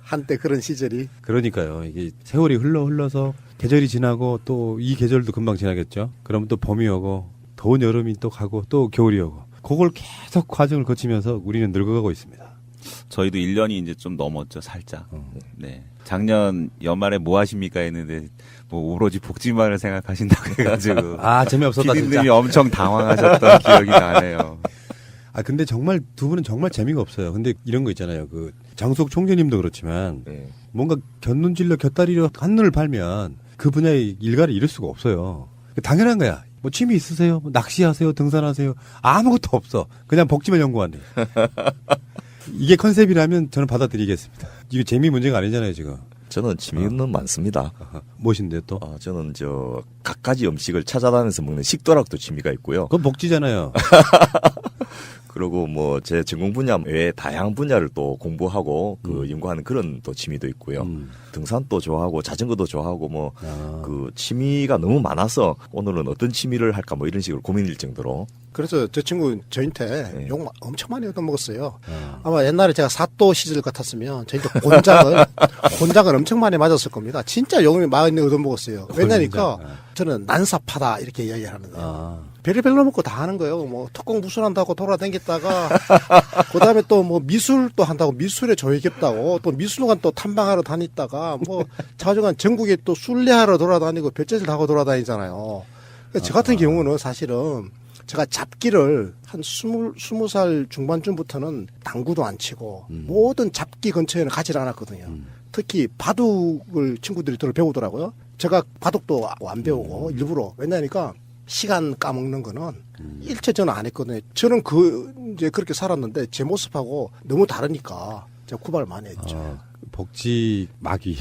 S22: 한때 그런 시절이.
S11: 그러니까요. 이게 세월이 흘러서 계절이 지나고 또 이 계절도 금방 지나겠죠. 그러면 또 봄이 오고 더운 여름이 또 가고 또 겨울이 오고 그걸 계속 과정을 거치면서 우리는 늙어가고 있습니다.
S23: 저희도 1년이 이제 좀 넘었죠, 살짝. 네. 작년 연말에 뭐 하십니까 했는데, 뭐, 오로지 복지만을 생각하신다고 해가지고.
S11: 재미없었다, 진짜.
S23: PD님이 엄청 당황하셨던 기억이 나네요.
S11: 근데 정말 두 분은 정말 재미가 없어요. 근데 이런 거 있잖아요. 그, 장수옥 총재님도 그렇지만, 뭔가 곁눈질러 곁다리로 한눈을 팔면 그 분야의 일가를 이룰 수가 없어요. 당연한 거야. 뭐 취미 있으세요? 뭐 낚시하세요? 등산하세요? 아무것도 없어. 그냥 복지만 연구하네. 이게 컨셉이라면 저는 받아들이겠습니다. 이게 재미 문제가 아니잖아요, 지금.
S4: 저는 취미는 많습니다.
S11: 무엇인데요, 또?
S4: 저는 갖가지 음식을 찾아다니면서 먹는 식도락도 취미가 있고요.
S11: 그건 복지잖아요.
S4: 그리고 뭐 제 전공 분야 외에 다양한 분야를 또 공부하고 연구하는 그런 또 취미도 있고요. 등산도 좋아하고 자전거도 좋아하고 뭐 그 취미가 너무 많아서 오늘은 어떤 취미를 할까 뭐 이런 식으로 고민일 정도로.
S22: 그래서 저 친구 저한테 욕 엄청 많이 얻어먹었어요. 아마 옛날에 제가 사또 시절 같았으면 저희도 곤장을 엄청 많이 맞았을 겁니다. 진짜 욕을 많이 얻어먹었어요. 왜냐니까 저는 난삽하다 이렇게 이야기하는데 별의별로 먹고 다 하는 거예요. 뭐 특공 무술한다고 돌아다녔다가 그다음에 또 뭐 미술도 한다고 미술에 조예겹다고 또 미술관 또 탐방하러 다녔다가 뭐 자주간 전국에 또 순례하러 돌아다니고 별짓을 하고 돌아다니잖아요. 저 같은 경우는 사실은 제가 잡기를 한 20살 중반쯤부터는 당구도 안 치고 모든 잡기 근처에는 가지를 않았거든요. 특히 바둑을 친구들이 저를 배우더라고요. 제가 바둑도 안 배우고 일부러. 왜냐니까 시간 까먹는 거는 일체 저는 안 했거든요. 저는 이제 그렇게 살았는데 제 모습하고 너무 다르니까 제가 구박을 많이 했죠.
S11: 복지 마귀.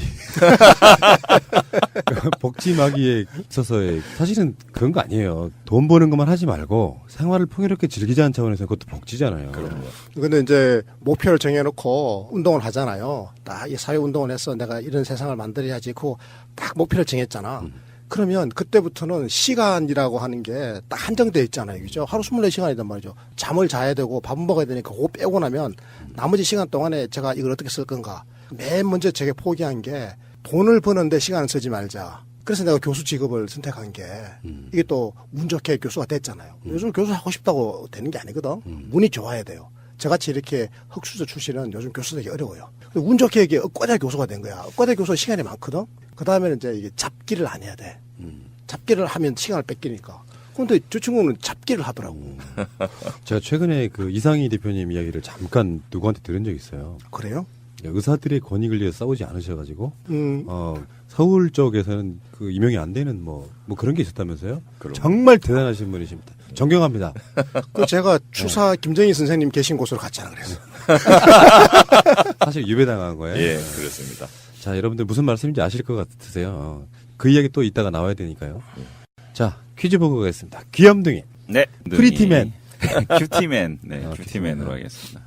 S11: 복지 마귀에 있어서의 사실은 그런 거 아니에요. 돈 버는 것만 하지 말고 생활을 풍요롭게 즐기자는 차원에서 그것도 복지잖아요.
S22: 그럼요. 근데 이제 목표를 정해놓고 운동을 하잖아요. 딱 이 사회 운동을 해서 내가 이런 세상을 만들어야지 그 딱 목표를 정했잖아. 그러면 그때부터는 시간이라고 하는 게 딱 한정되어 있잖아요. 그죠? 하루 24시간이란 말이죠. 잠을 자야 되고 밥 먹어야 되니까 그거 빼고 나면 나머지 시간 동안에 제가 이걸 어떻게 쓸 건가. 맨 먼저 제게 포기한 게 돈을 버는데 시간을 쓰지 말자. 그래서 내가 교수 직업을 선택한 게 이게 또 운 좋게 교수가 됐잖아요. 요즘 교수 하고 싶다고 되는 게 아니거든. 운이 좋아야 돼요. 저같이 이렇게 흑수저 출신은 요즘 교수 되기 어려워요. 운 좋게 이게 엇과대 교수가 된 거야. 엇과대 교수가 시간이 많거든. 그 다음에는 이제 이게 잡기를 안 해야 돼. 잡기를 하면 시간을 뺏기니까. 근데 저 친구는 잡기를 하더라고.
S11: 제가 최근에 그 이상희 대표님 이야기를 잠깐 누구한테 들은 적이 있어요.
S22: 그래요?
S11: 의사들의 권익을 위해 싸우지 않으셔가지고 서울 쪽에서는 그 임용이 안 되는 뭐 그런 게 있었다면서요? 정말 대단하신 분이십니다. 존경합니다.
S22: 그 제가 추사 김정희 선생님 계신 곳으로 갔잖아 그래서.
S11: 사실 유배당한 거예요.
S4: 예, 그렇습니다.
S11: 자, 여러분들 무슨 말씀인지 아실 것 같으세요. 그 이야기 또 이따가 나와야 되니까요. 자, 퀴즈 보고 가겠습니다. 귀염둥이.
S23: 네.
S11: 프리티맨.
S23: 큐티맨. 네, 큐티맨으로 하겠습니다.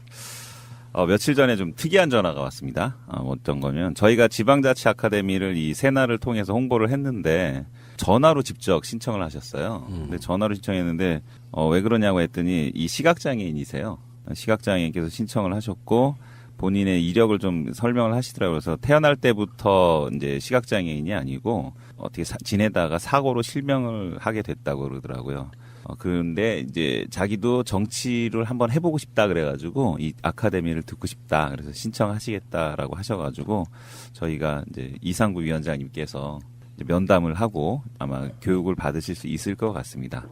S23: 며칠 전에 좀 특이한 전화가 왔습니다. 어떤 거면 저희가 지방자치 아카데미를 이 세나를 통해서 홍보를 했는데 전화로 직접 신청을 하셨어요. 근데 전화로 신청했는데 왜 그러냐고 했더니 이 시각장애인이세요. 시각장애인께서 신청을 하셨고 본인의 이력을 좀 설명을 하시더라고요. 그래서 태어날 때부터 이제 시각장애인이 아니고 어떻게 지내다가 사고로 실명을 하게 됐다고 그러더라고요. 그런데 이제 자기도 정치를 한번 해보고 싶다 그래가지고 이 아카데미를 듣고 싶다 그래서 신청하시겠다라고 하셔가지고 저희가 이제 이상구 위원장님께서 이제 면담을 하고 아마 교육을 받으실 수 있을 것 같습니다.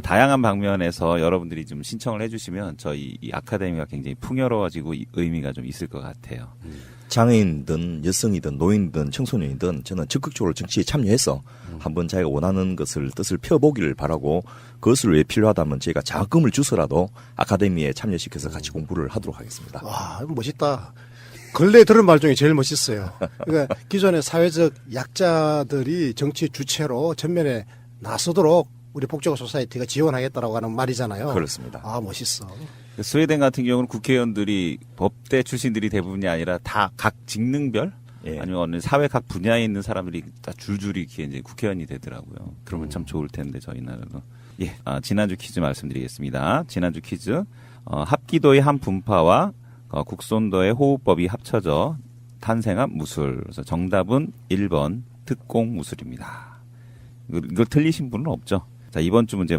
S23: 다양한 방면에서 여러분들이 좀 신청을 해주시면 저희 이 아카데미가 굉장히 풍요로워지고 의미가 좀 있을 것 같아요.
S4: 장애인이든 여성이든 노인이든 청소년이든 저는 적극적으로 정치에 참여해서 한번 자기가 원하는 뜻을 펴보기를 바라고 그것을 위해 필요하다면 저희가 자금을 주서라도 아카데미에 참여시켜서 같이 공부를 하도록 하겠습니다.
S22: 와, 멋있다. 근래 들은 말 중에 제일 멋있어요. 그러니까 기존의 사회적 약자들이 정치 주체로 전면에 나서도록 우리 복지가 소사이티가 지원하겠다라고 하는 말이잖아요.
S4: 그렇습니다.
S22: 아, 멋있어.
S23: 스웨덴 같은 경우는 국회의원들이 법대 출신들이 대부분이 아니라 다 각 직능별 아니면 어느 사회 각 분야에 있는 사람들이 다 줄줄이 이제 국회의원이 되더라고요. 그러면 참 좋을 텐데 저희 나라도. 예, 지난주 퀴즈 말씀드리겠습니다. 지난주 퀴즈 합기도의 한 분파와 국손도의 호흡법이 합쳐져 탄생한 무술. 그래서 정답은 1번 특공 무술입니다. 이거 틀리신 분은 없죠? 자, 이번 주 문제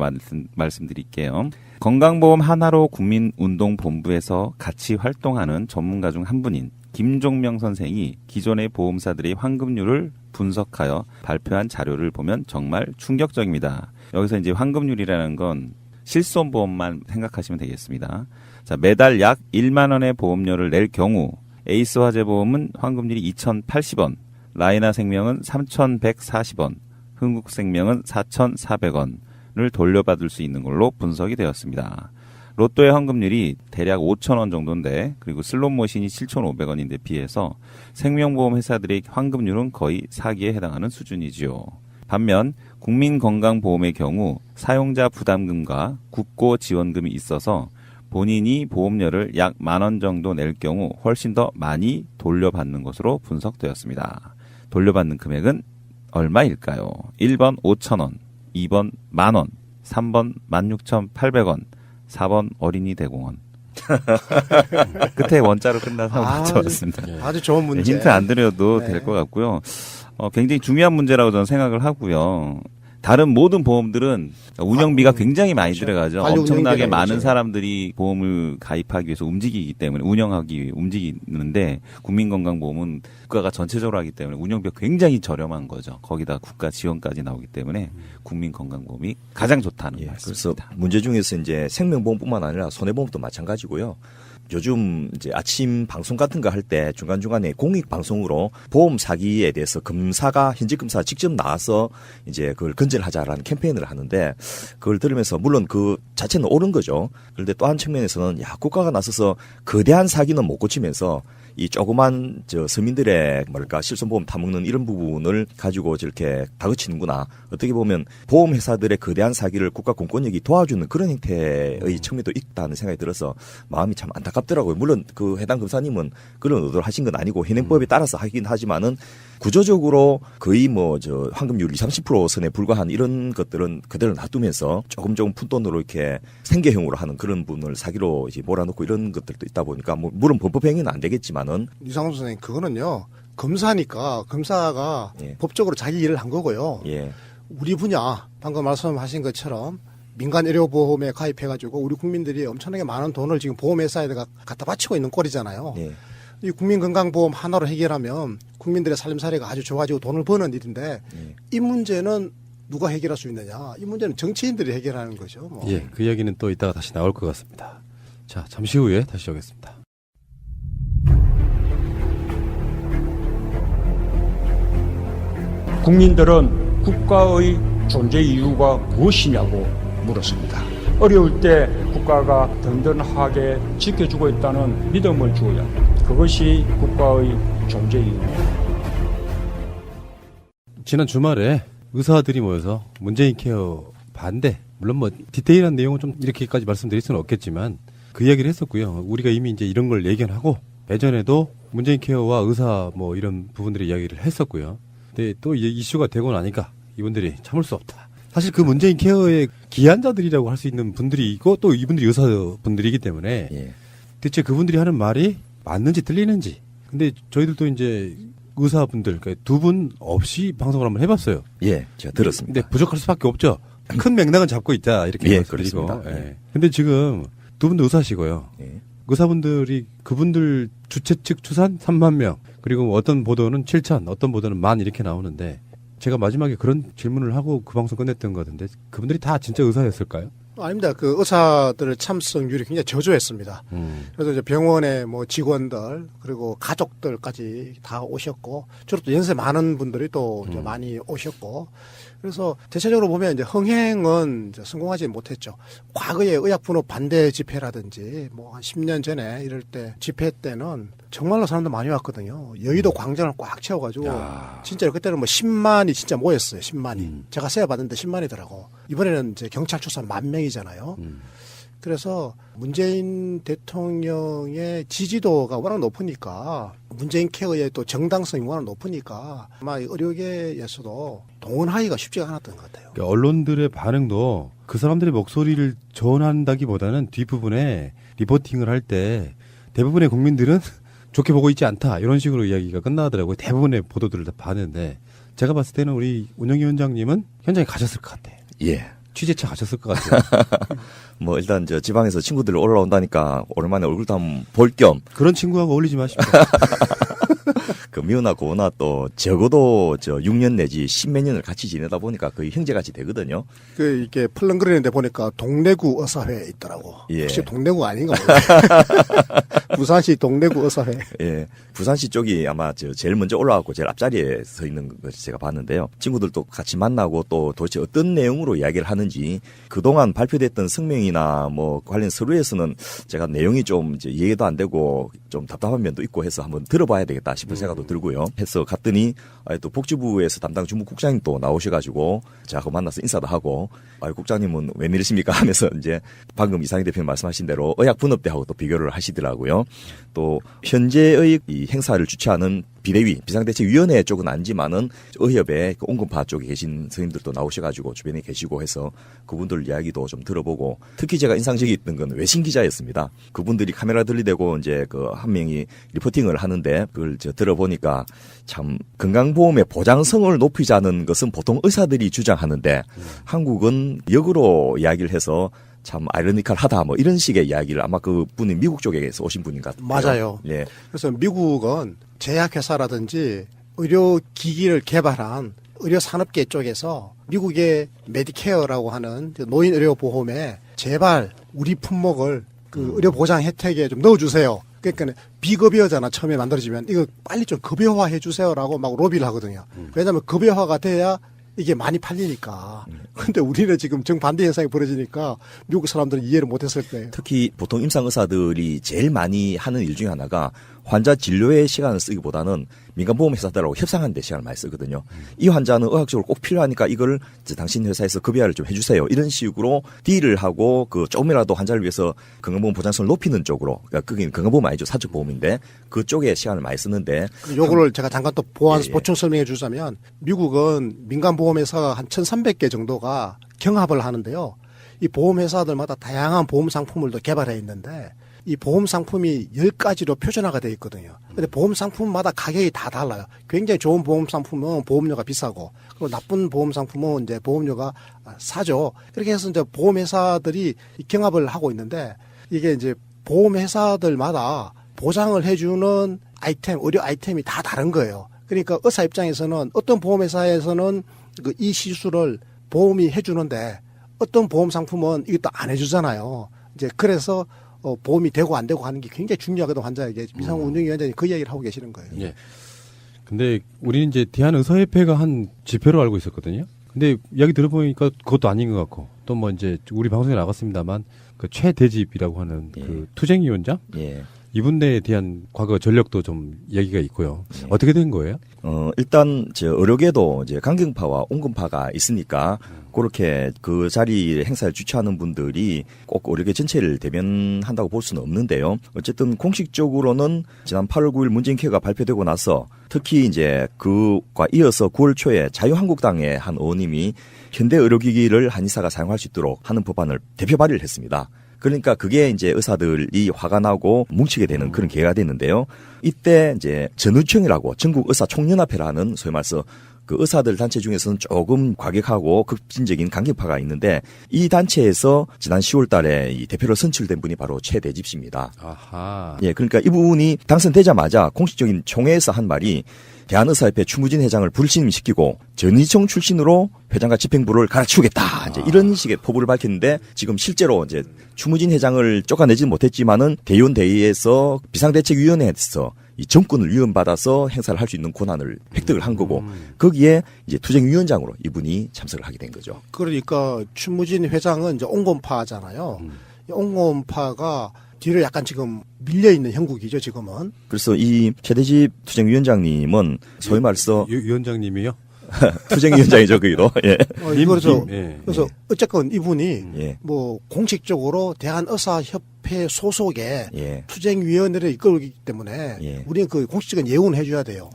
S23: 말씀드릴게요. 건강보험 하나로 국민운동본부에서 같이 활동하는 전문가 중 한 분인 김종명 선생이 기존의 보험사들의 환급률을 분석하여 발표한 자료를 보면 정말 충격적입니다. 여기서 이제 환급률이라는 건 실손보험만 생각하시면 되겠습니다. 자, 매달 약 1만 원의 보험료를 낼 경우 에이스 화재보험은 환급률이 2,080원, 라이나 생명은 3,140원, 흥국생명은 4,400원을 돌려받을 수 있는 걸로 분석이 되었습니다. 로또의 환급률이 대략 5,000원 정도인데 그리고 슬롯머신이 7,500원인데 비해서 생명보험 회사들의 환급률은 거의 사기에 해당하는 수준이지요. 반면 국민건강보험의 경우 사용자 부담금과 국고지원금이 있어서 본인이 보험료를 약 10,000원 정도 낼 경우 훨씬 더 많이 돌려받는 것으로 분석되었습니다. 돌려받는 금액은 얼마일까요? 1번 5,000원, 2번 10,000원, 3번 16,800원, 4번 어린이 대공원. 끝에 원자로 끝나서 맞춰봤습니다.
S22: 아주 좋은 문제.
S23: 힌트 안 드려도 될 것 같고요. 굉장히 중요한 문제라고 저는 생각을 하고요. 다른 모든 보험들은 운영비가 굉장히 많이 들어가죠. 엄청나게 많은 사람들이 보험을 가입하기 위해서 움직이기 때문에 움직이는데 국민건강보험은 국가가 전체적으로 하기 때문에 운영비가 굉장히 저렴한 거죠. 거기다 국가 지원까지 나오기 때문에 국민건강보험이 가장 좋다는 말씀입니다.
S4: 그래서 문제 중에서 이제 생명보험뿐만 아니라 손해보험도 마찬가지고요. 요즘 이제 아침 방송 같은 거 할 때 중간중간에 공익 방송으로 보험 사기에 대해서 현직 검사가 직접 나와서 이제 그걸 근절을 하자라는 캠페인을 하는데 그걸 들으면서 물론 그 자체는 옳은 거죠. 그런데 또 한 측면에서는 국가가 나서서 거대한 사기는 못 고치면서 이 조그만 서민들의 실손보험 타먹는 이런 부분을 가지고 저렇게 다그치는구나. 어떻게 보면 보험회사들의 거대한 사기를 국가 공권력이 도와주는 그런 형태의 측면도 있다는 생각이 들어서 마음이 참 안타깝더라고요. 물론 그 해당 검사님은 그런 의도를 하신 건 아니고 현행법에 따라서 하긴 하지만은 구조적으로 거의 환급률 20-30% 선에 불과한 이런 것들은 그대로 놔두면서 조금 푼돈으로 이렇게 생계형으로 하는 그런 분을 사기로 이제 몰아넣고 이런 것들도 있다 보니까 물론 범법행위는 안 되겠지만은
S22: 이상훈 선생님 그거는요 검사니까 검사가 법적으로 자기 일을 한 거고요. 우리 분야 방금 말씀하신 것처럼 민간 의료보험에 가입해가지고 우리 국민들이 엄청나게 많은 돈을 지금 보험회사에다가 갖다 바치고 있는 꼴이잖아요. 이 국민건강보험 하나로 해결하면 국민들의 삶살이가 아주 좋아지고 돈을 버는 일인데 이 문제는 누가 해결할 수 있느냐? 이 문제는 정치인들이 해결하는 거죠.
S11: 예, 그 이야기는 또 이따가 다시 나올 것 같습니다. 자, 잠시 후에 다시 오겠습니다.
S13: 국민들은 국가의 존재 이유가 무엇이냐고 물었습니다.
S3: 어려울 때 국가가 든든하게 지켜주고 있다는 믿음을 주어야 합니다. 그것이 국가의 존재 이유입니다.
S11: 지난 주말에 의사들이 모여서 문재인 케어 반대, 물론 뭐 디테일한 내용은 좀 이렇게까지 말씀드릴 수는 없겠지만 그 이야기를 했었고요. 우리가 이미 이제 이런 걸 예견하고 예전에도 문재인 케어와 의사 뭐 이런 부분들의 이야기를 했었고요. 근데 또 이슈가 되고 나니까 이분들이 참을 수 없다. 사실 그 문재인 케어의 기한자들이라고 할 수 있는 분들이 있고 또 이분들이 의사분들이기 때문에 대체 그분들이 하는 말이 맞는지 틀리는지. 근데 저희들도 이제 의사분들, 그러니까 두 분 없이 방송을 한번 해봤어요.
S4: 예, 제가 들었습니다.
S11: 근데 부족할 수밖에 없죠. 큰 맥락은 잡고 있다 이렇게 말씀드리고.
S4: 그렇습니다.
S11: 예. 근데 지금 두 분도 의사시고요. 의사분들이 그분들 주최 측 추산 3만 명, 그리고 어떤 보도는 7천, 어떤 보도는 10,000 이렇게 나오는데 제가 마지막에 그런 질문을 하고 그 방송 끝냈던 것 같은데 그분들이 다 진짜 의사였을까요?
S22: 아닙니다. 그 의사들의 참석률이 굉장히 저조했습니다. 그래서 이제 병원의 뭐 직원들 그리고 가족들까지 다 오셨고 주로 또 연세 많은 분들이 또 이제 많이 오셨고 그래서 대체적으로 보면 이제 흥행은 이제 성공하지 못했죠. 과거에 의약분업 반대 집회라든지 뭐 한 10년 전에 이럴 때 집회 때는 정말로 사람들 많이 왔거든요. 여의도 광장을 꽉 채워가지고 진짜로 그때는 뭐 10만이 진짜 모였어요. 10만이. 제가 세어 봤는데 10만이더라고. 이번에는 이제 경찰 추산 10,000명이잖아요. 그래서 문재인 대통령의 지지도가 워낙 높으니까 문재인 케어의 또 정당성이 워낙 높으니까 아마 의료계에서도 동원하기가 쉽지가 않았던 것 같아요.
S11: 그러니까 언론들의 반응도 그 사람들의 목소리를 전한다기보다는 뒷부분에 리포팅을 할 때 대부분의 국민들은 좋게 보고 있지 않다 이런 식으로 이야기가 끝나더라고요. 대부분의 보도들을 다 봤는데 제가 봤을 때는 우리 운영위원장님은 현장에 가셨을 것 같아요.
S4: 예.
S11: 취재차 가셨을 것 같아요.
S4: 뭐 일단 저 지방에서 친구들 올라온다니까 오랜만에 얼굴도 한번 볼 겸
S11: 그런 친구하고 어울리지 마십시오.
S4: 그 미우나 고우나 또 적어도 저 6년 내지 10몇 년을 같이 지내다 보니까 거의 형제같이 되거든요.
S22: 그 이게 펄렁거리는데 보니까 동래구 의사회에 있더라고.
S4: 예.
S22: 혹시 동래구 아닌가 모르겠어요. 부산시 동래구 의사회.
S4: 예. 부산시 쪽이 아마 저 제일 먼저 올라왔고 제일 앞자리에 서 있는 걸 제가 봤는데요. 친구들도 같이 만나고 또 도대체 어떤 내용으로 이야기를 하는지 그동안 발표됐던 성명이나 뭐 관련 서류에서는 제가 내용이 좀 이제 이해도 안 되고 좀 답답한 면도 있고 해서 한번 들어봐야 되겠다 싶은 생각도 들고요. 해서 갔더니 또 복지부에서 담당 주무국장님 또 나오셔가지고 제가 만나서 인사도 하고 국장님은 웬일이십니까 하면서 이제 방금 이상희 대표님 말씀하신 대로 의약분업대하고 또 비교를 하시더라고요. 또 현재의 이 행사를 주최하는 비대위 비상대책위원회 쪽은 아니지만은 의협의 그 온건파 쪽에 계신 선생님들도 나오셔가지고 주변에 계시고 해서 그분들 이야기도 좀 들어보고 특히 제가 인상적이었던 건 외신 기자였습니다. 그분들이 카메라 들이대고 이제 그 한 명이 리포팅을 하는데 그걸 저 들어보니까 참 건강보험의 보장성을 높이자는 것은 보통 의사들이 주장하는데 한국은 역으로 이야기를 해서 참 아이러니컬하다 뭐 이런 식의 이야기를 아마 그 분이 미국 쪽에서 오신 분인 것 같아요.
S22: 맞아요.
S4: 예.
S22: 그래서 미국은 제약회사라든지 의료기기를 개발한 의료산업계 쪽에서 미국의 메디케어라고 하는 노인 의료보험에 제발 우리 품목을 그 의료보장 혜택에 좀 넣어주세요. 그러니까 비급여잖아. 처음에 만들어지면 이거 빨리 좀 급여화해 주세요라고 막 로비를 하거든요. 왜냐하면 급여화가 돼야 이게 많이 팔리니까. 근데 우리는 지금 정반대 현상이 벌어지니까 미국 사람들은 이해를 못했을 거예요.
S4: 특히 보통 임상의사들이 제일 많이 하는 일 중에 하나가 환자 진료에 시간을 쓰기보다는 민간보험 회사들하고 협상하는 데 시간을 많이 쓰거든요. 이 환자는 의학적으로 꼭 필요하니까 이걸 당신 회사에서 급여를 좀 해주세요. 이런 식으로 딜을 하고 그 조금이라도 환자를 위해서 건강보험 보장성을 높이는 쪽으로, 그러니까 그게 건강보험 아니죠. 사적보험인데 그쪽에 시간을 많이 쓰는데.
S22: 요거를 제가 잠깐 또 보충 설명해 주자면 미국은 민간보험회사가 한 1,300개 정도가 경합을 하는데요. 이 보험회사들마다 다양한 보험 상품을 또 개발해 있는데 이 보험 상품이 10가지로 표준화가 되어 있거든요. 근데 보험 상품마다 가격이 다 달라요. 굉장히 좋은 보험 상품은 보험료가 비싸고, 그리고 나쁜 보험 상품은 이제 보험료가 싸죠. 그렇게 해서 이제 보험회사들이 경합을 하고 있는데, 이게 이제 보험회사들마다 보장을 해주는 아이템, 의료 아이템이 다 다른 거예요. 그러니까 의사 입장에서는 어떤 보험회사에서는 이 시술을 보험이 해주는데, 어떤 보험 상품은 이것도 안 해주잖아요. 이제 그래서 보험이 되고 안 되고 하는 게 굉장히 중요하거든, 환자에게. 이상우 운영위원장이 그 이야기를 하고 계시는 거예요.
S11: 예. 근데 우리는 이제 대한의사협회가 한 지표로 알고 있었거든요. 근데 이야기 들어보니까 그것도 아닌 것 같고 또 뭐 이제 우리 방송에 나갔습니다만 그 최대집이라고 하는 그 투쟁위원장 이분에 대한 과거 전력도 좀 얘기가 있고요. 어떻게 된 거예요?
S4: 일단 의료계도 이제 강경파와 온건파가 있으니까 그렇게 그 자리 행사를 주최하는 분들이 꼭 의료계 전체를 대변한다고 볼 수는 없는데요. 어쨌든 공식적으로는 지난 8월 9일 문재인 케어가 발표되고 나서 특히 이제 그과 이어서 9월 초에 자유한국당의 한 의원님이 현대 의료기기를 한의사가 사용할 수 있도록 하는 법안을 대표 발의를 했습니다. 그러니까 그게 이제 의사들이 화가 나고 뭉치게 되는 그런 계기가 됐는데요. 이때 이제 전의총이라고 전국 의사 총연합회라는 소위 말해서 그 의사들 단체 중에서는 조금 과격하고 급진적인 강경파가 있는데 이 단체에서 지난 10월 달에 이 대표로 선출된 분이 바로 최대집 씨입니다.
S11: 아하.
S4: 예, 그러니까 이분이 당선되자마자 공식적인 총회에서 한 말이 대한의사협회 추무진 회장을 불신임시키고 전의총 출신으로 회장과 집행부를 갈아치우겠다. 이제 이런 식의 포부를 밝혔는데 지금 실제로 이제 추무진 회장을 쫓아내지는 못했지만은 대의원 대의에서 비상대책위원회에서 이 정권을 위헌받아서 행사를 할 수 있는 권한을 획득을 한 거고 거기에 이제 투쟁위원장으로 이분이 참석을 하게 된 거죠.
S22: 그러니까 추무진 회장은 이제 온건파잖아요. 온건파가 뒤로 약간 지금 밀려있는 형국이죠, 지금은.
S4: 그래서 이 최대집 투쟁위원장님은 소위 말해서
S11: 위원장님이요?
S4: 투쟁위원장이죠, 거기도. 예.
S22: 그래서 어쨌건 이분이 뭐 공식적으로 대한의사협회 소속의 투쟁위원회를 이끌기 때문에 우리는 그 공식적인 예우는 해줘야 돼요.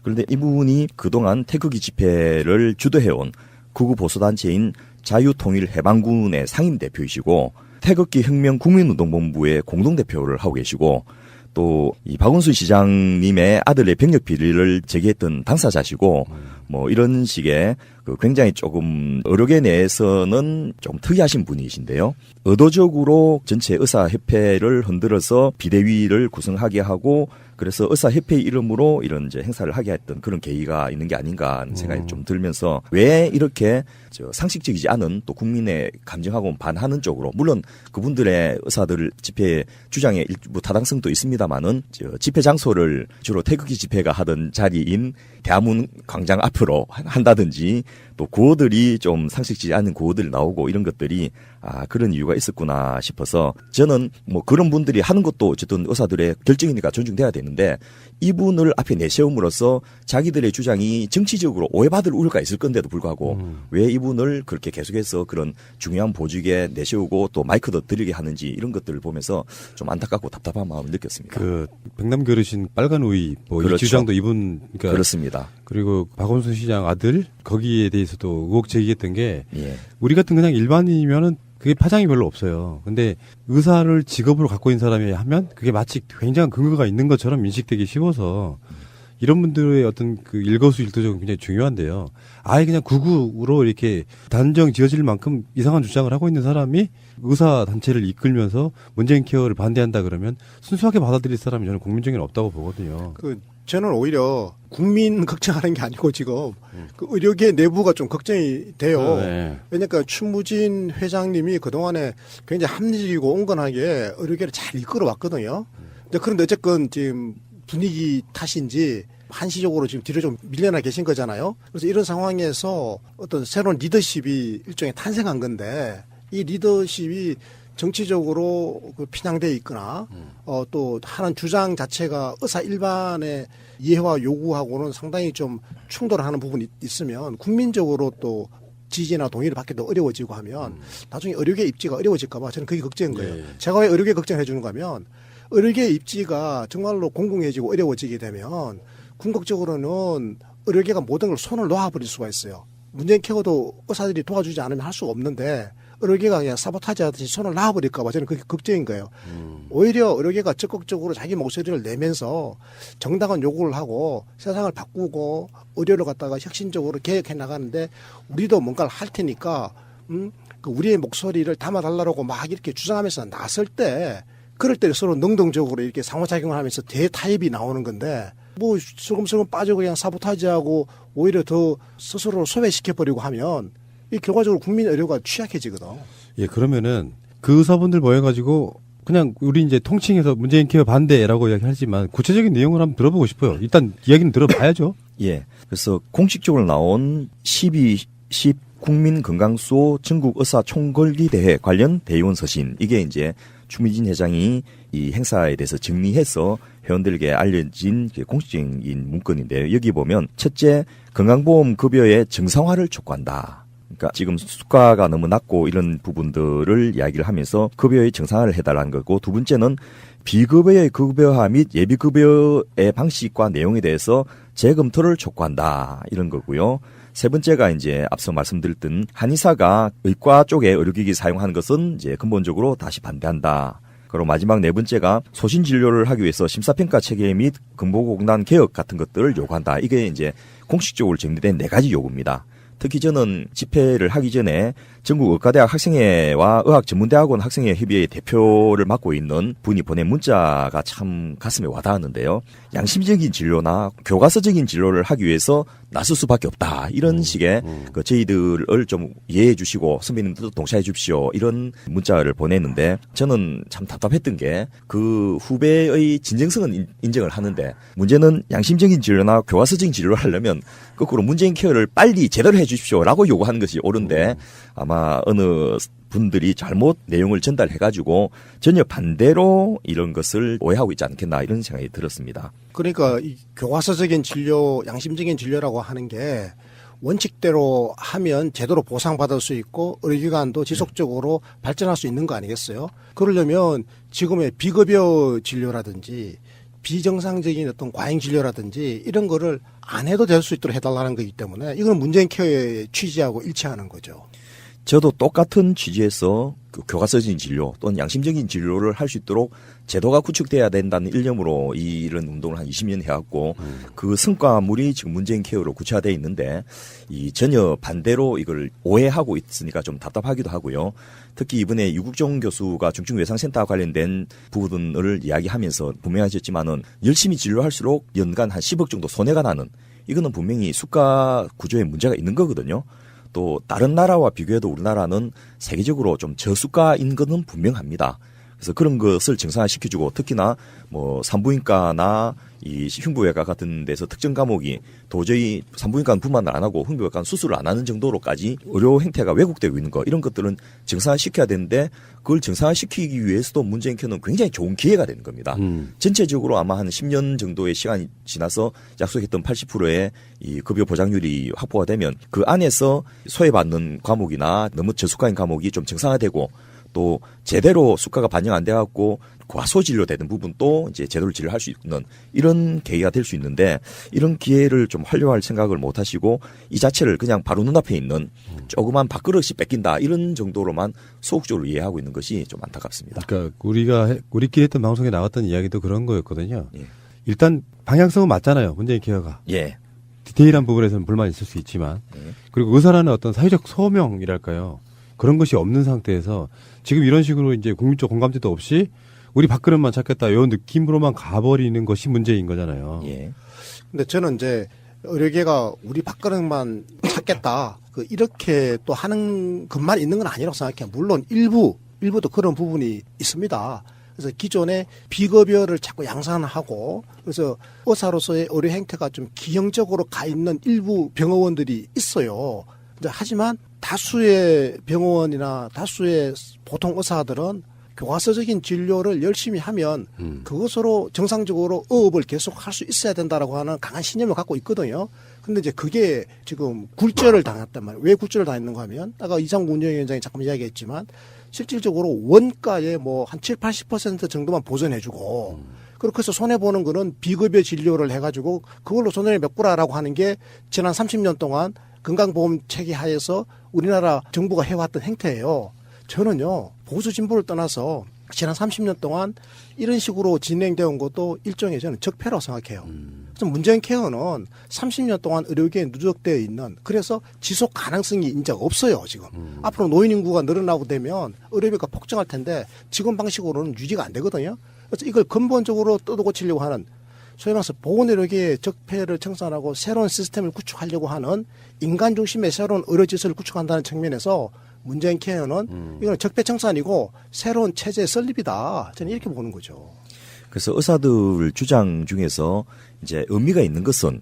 S4: 그런데 이분이 그동안 태극기 집회를 주도해온 극우 보수단체인 자유통일해방군의 상임대표이시고 태극기 혁명 국민운동본부의 공동대표를 하고 계시고 또 이 박원순 시장님의 아들의 병역 비리를 제기했던 당사자시고 뭐 이런 식의 그 굉장히 조금 의료계 내에서는 좀 특이하신 분이신데요. 의도적으로 전체 의사협회를 흔들어서 비대위를 구성하게 하고 그래서 의사협회 이름으로 이런 이제 행사를 하게 했던 그런 계기가 있는 게 아닌가 하는 생각이 좀 들면서 왜 이렇게 상식적이지 않은 또 국민의 감정하고 반하는 쪽으로 물론 그분들의 의사들 집회 주장의 일부 타당성도 있습니다만은 집회 장소를 주로 태극기 집회가 하던 자리인 대한문 광장 앞으로 한다든지 또 구호들이 좀 상식적이지 않은 구호들이 나오고 이런 것들이 그런 이유가 있었구나 싶어서 저는 뭐 그런 분들이 하는 것도 어쨌든 의사들의 결정이니까 존중돼야 되는데 이분을 앞에 내세움으로써 자기들의 주장이 정치적으로 오해받을 우려가 있을 건데도 불구하고 왜 이분을 그렇게 계속해서 그런 중요한 보직에 내세우고 또 마이크도 들리게 하는지 이런 것들을 보면서 좀 안타깝고 답답한 마음을 느꼈습니다.
S11: 그 백남 그릇인 빨간 우이 뭐 이
S4: 그렇죠.
S11: 주장도 이분 그러니까
S4: 그렇습니다.
S11: 그리고 박원순 시장 아들 거기에 대해서도 의혹 제기했던 게 우리 같은 그냥 일반인이면은 그게 파장이 별로 없어요. 근데 의사를 직업으로 갖고 있는 사람이 하면 그게 마치 굉장한 근거가 있는 것처럼 인식되기 쉬워서 이런 분들의 어떤 그 일거수일투족은 굉장히 중요한데요. 아예 그냥 극우로 이렇게 단정 지어질 만큼 이상한 주장을 하고 있는 사람이 의사 단체를 이끌면서 문재인 케어를 반대한다 그러면 순수하게 받아들일 사람이 저는 국민적인 없다고 보거든요.
S22: 저는 오히려 국민 걱정하는 게 아니고 지금 그 의료계 내부가 좀 걱정이 돼요. 왜냐니까 추무진 회장님이 그동안에 굉장히 합리적이고 온건하게 의료계를 잘 이끌어 왔거든요. 그런데 어쨌건 지금 분위기 탓인지 한시적으로 지금 뒤로 좀 밀려나 계신 거잖아요. 그래서 이런 상황에서 어떤 새로운 리더십이 일종의 탄생한 건데 이 리더십이 정치적으로 편향되어 있거나 또 하는 주장 자체가 의사 일반의 이해와 요구하고는 상당히 좀 충돌하는 부분이 있으면 국민적으로 또 지지나 동의를 받기도 어려워지고 하면 나중에 의료계 입지가 어려워질까 봐 저는 그게 걱정인 거예요. 제가 왜 의료계 걱정을 해주는 거면 의료계 입지가 정말로 공공해지고 어려워지게 되면 궁극적으로는 의료계가 모든 걸 손을 놓아버릴 수가 있어요. 문재인 케어도 의사들이 도와주지 않으면 할 수가 없는데 의료계가 그냥 사보타지 하듯이 손을 놔버릴까 봐 저는 그게 걱정인 거예요. 오히려 의료계가 적극적으로 자기 목소리를 내면서 정당한 요구를 하고 세상을 바꾸고 의료를 갖다가 혁신적으로 개혁해 나가는데 우리도 뭔가를 할 테니까 그 우리의 목소리를 담아달라고 막 이렇게 주장하면서 나설 때 그럴 때 서로 능동적으로 이렇게 상호작용을 하면서 대타협이 나오는 건데 뭐 슬금슬금 빠지고 그냥 사보타지하고 오히려 더 스스로를 소외시켜버리고 하면 이 결과적으로 국민 의료가 취약해지거든.
S11: 예, 그러면은 그 의사분들 모여가지고 그냥 우리 이제 통칭해서 문재인 케어 반대라고 이야기하지만 구체적인 내용을 한번 들어보고 싶어요. 일단 이야기는 들어봐야죠.
S4: 예. 그래서 공식적으로 나온 10 국민건강수호 전국의사총궐기대회 관련 대의원 서신, 이게 이제 추미진 회장이 이 행사에 대해서 정리해서 회원들에게 알려진 공식적인 문건인데요. 여기 보면 첫째, 건강보험 급여의 정상화를 촉구한다. 그러니까 지금 수가가 너무 낮고 이런 부분들을 이야기를 하면서 급여의 정상화를 해달라는 거고, 두 번째는 비급여의 급여화 및 예비급여의 방식과 내용에 대해서 재검토를 촉구한다, 이런 거고요. 세 번째가 이제 앞서 말씀드렸던 한의사가 의과 쪽에 의료기기 사용하는 것은 이제 근본적으로 다시 반대한다. 그리고 마지막 네 번째가 소신 진료를 하기 위해서 심사평가 체계 및 근보공단 개혁 같은 것들을 요구한다. 이게 이제 공식적으로 정리된 네 가지 요구입니다. 특히 저는 집회를 하기 전에 전국 의과대학 학생회와 의학전문대학원 학생회 협의회 대표를 맡고 있는 분이 보낸 문자가 참 가슴에 와닿았는데요. 양심적인 진료나 교과서적인 진료를 하기 위해서 나설 수밖에 없다. 이런 식의 저희들을 좀 이해해 주시고 선배님들도 동참해 주십시오. 이런 문자를 보냈는데, 저는 참 답답했던 게 그 후배의 진정성은 인정을 하는데, 문제는 양심적인 진료나 교과서적인 진료를 하려면 거꾸로 문재인 케어를 빨리 제대로 해 주십시오라고 요구하는 것이 옳은데, 아마 어느 분들이 잘못 내용을 전달해가지고 전혀 반대로 이런 것을 오해하고 있지 않겠나, 이런 생각이 들었습니다.
S22: 그러니까 이 교과서적인 진료, 양심적인 진료라고 하는 게 원칙대로 하면 제대로 보상받을 수 있고 의료기관도 지속적으로 발전할 수 있는 거 아니겠어요? 그러려면 지금의 비급여 진료라든지 비정상적인 어떤 과잉 진료라든지 이런 거를 안 해도 될 수 있도록 해달라는 거기 때문에 이건 문재인 케어의 취지하고 일치하는 거죠.
S4: 저도 똑같은 취지에서 그 교과서적인 진료 또는 양심적인 진료를 할 수 있도록 제도가 구축돼야 된다는 일념으로 이런 운동을 한 20년 해왔고, 그 성과물이 지금 문재인 케어로 구체화되어 있는데, 이 전혀 반대로 이걸 오해하고 있으니까 좀 답답하기도 하고요. 특히 이번에 유국종 교수가 중증외상센터와 관련된 부분을 이야기하면서 분명하셨지만은 열심히 진료할수록 연간 한 10억 정도 손해가 나는, 이거는 분명히 수가 구조에 문제가 있는 거거든요. 또 다른 나라와 비교해도 우리나라는 세계적으로 좀 저수가인 것은 분명합니다. 그래서 그런 것을 정상화시켜주고, 특히나 뭐 산부인과나 이 흉부외과 같은 데서 특정 과목이 도저히 산부인과는 분만을 안 하고 흉부외과는 수술을 안 하는 정도로까지 의료 행태가 왜곡되고 있는 거, 이런 것들은 정상화시켜야 되는데, 그걸 정상화시키기 위해서도 문재인 케어는 굉장히 좋은 기회가 되는 겁니다. 전체적으로 아마 한 10년 정도의 시간이 지나서 약속했던 80%의 이 급여 보장률이 확보가 되면 그 안에서 소외받는 과목이나 너무 저수가인 과목이 좀 정상화되고, 또 제대로 수가가 반영 안 돼갖고 과소진료되는 부분도 이제 제대로 진료할 수 있는 이런 계기가 될 수 있는데, 이런 기회를 좀 활용할 생각을 못 하시고 이 자체를 그냥 바로 눈앞에 있는 조그만 밥그릇이 뺏긴다, 이런 정도로만 소극적으로 이해하고 있는 것이 좀 안타깝습니다.
S11: 그러니까 우리끼리 했던 방송에 나왔던 이야기도 그런 거였거든요. 예. 일단 방향성은 맞잖아요, 문재인 케어가.
S4: 예.
S11: 디테일한 부분에서는 불만이 있을 수 있지만, 그리고 의사라는 어떤 사회적 소명이랄까요, 그런 것이 없는 상태에서 지금 이런 식으로 이제 국민적 공감대도 없이 우리 밥그릇만 찾겠다, 이런 느낌으로만 가버리는 것이 문제인 거잖아요.
S4: 예.
S22: 근데 저는 이제 의료계가 우리 밥그릇만 찾겠다, 이렇게 또 하는 것만 있는 건 아니라고 생각해요. 물론 일부도 그런 부분이 있습니다. 그래서 기존에 비급여를 자꾸 양산하고, 그래서 의사로서의 의료 행태가 좀 기형적으로 가 있는 일부 병원들이 있어요. 하지만 다수의 병원이나 다수의 보통 의사들은 교과서적인 진료를 열심히 하면 그것으로 정상적으로 의업을 계속할 수 있어야 된다라고 하는 강한 신념을 갖고 있거든요. 근데 이제 그게 지금 굴절을 당했단 말이에요. 왜 굴절을 당했는가 하면, 아까 이상구 운영위원장이 잠깐 이야기했지만, 실질적으로 원가의 뭐 한 7, 80% 정도만 보전해주고, 그렇게 해서 손해보는 거는 비급여 진료를 해가지고 그걸로 손해를 메꾸라라고 하는 게 지난 30년 동안 건강보험 체계 하에서 우리나라 정부가 해왔던 행태예요. 저는요, 보수 진보를 떠나서 지난 30년 동안 이런 식으로 진행되어 온 것도 일종의 저는 적폐라고 생각해요. 그래서 문재인 케어는 30년 동안 의료계에 누적되어 있는, 그래서 지속 가능성이 이제 없어요, 지금. 앞으로 노인 인구가 늘어나고 되면 의료비가 폭증할 텐데 지금 방식으로는 유지가 안 되거든요. 그래서 이걸 근본적으로 뜯어고치려고 하는, 소위 말해서 보건의료계의 적폐를 청산하고 새로운 시스템을 구축하려고 하는 인간 중심의 새로운 의료질서를 구축한다는 측면에서 문재인 케어는 이건 적폐 청산이고 새로운 체제의 설립이다, 저는 이렇게 보는 거죠.
S4: 그래서 의사들 주장 중에서 이제 의미가 있는 것은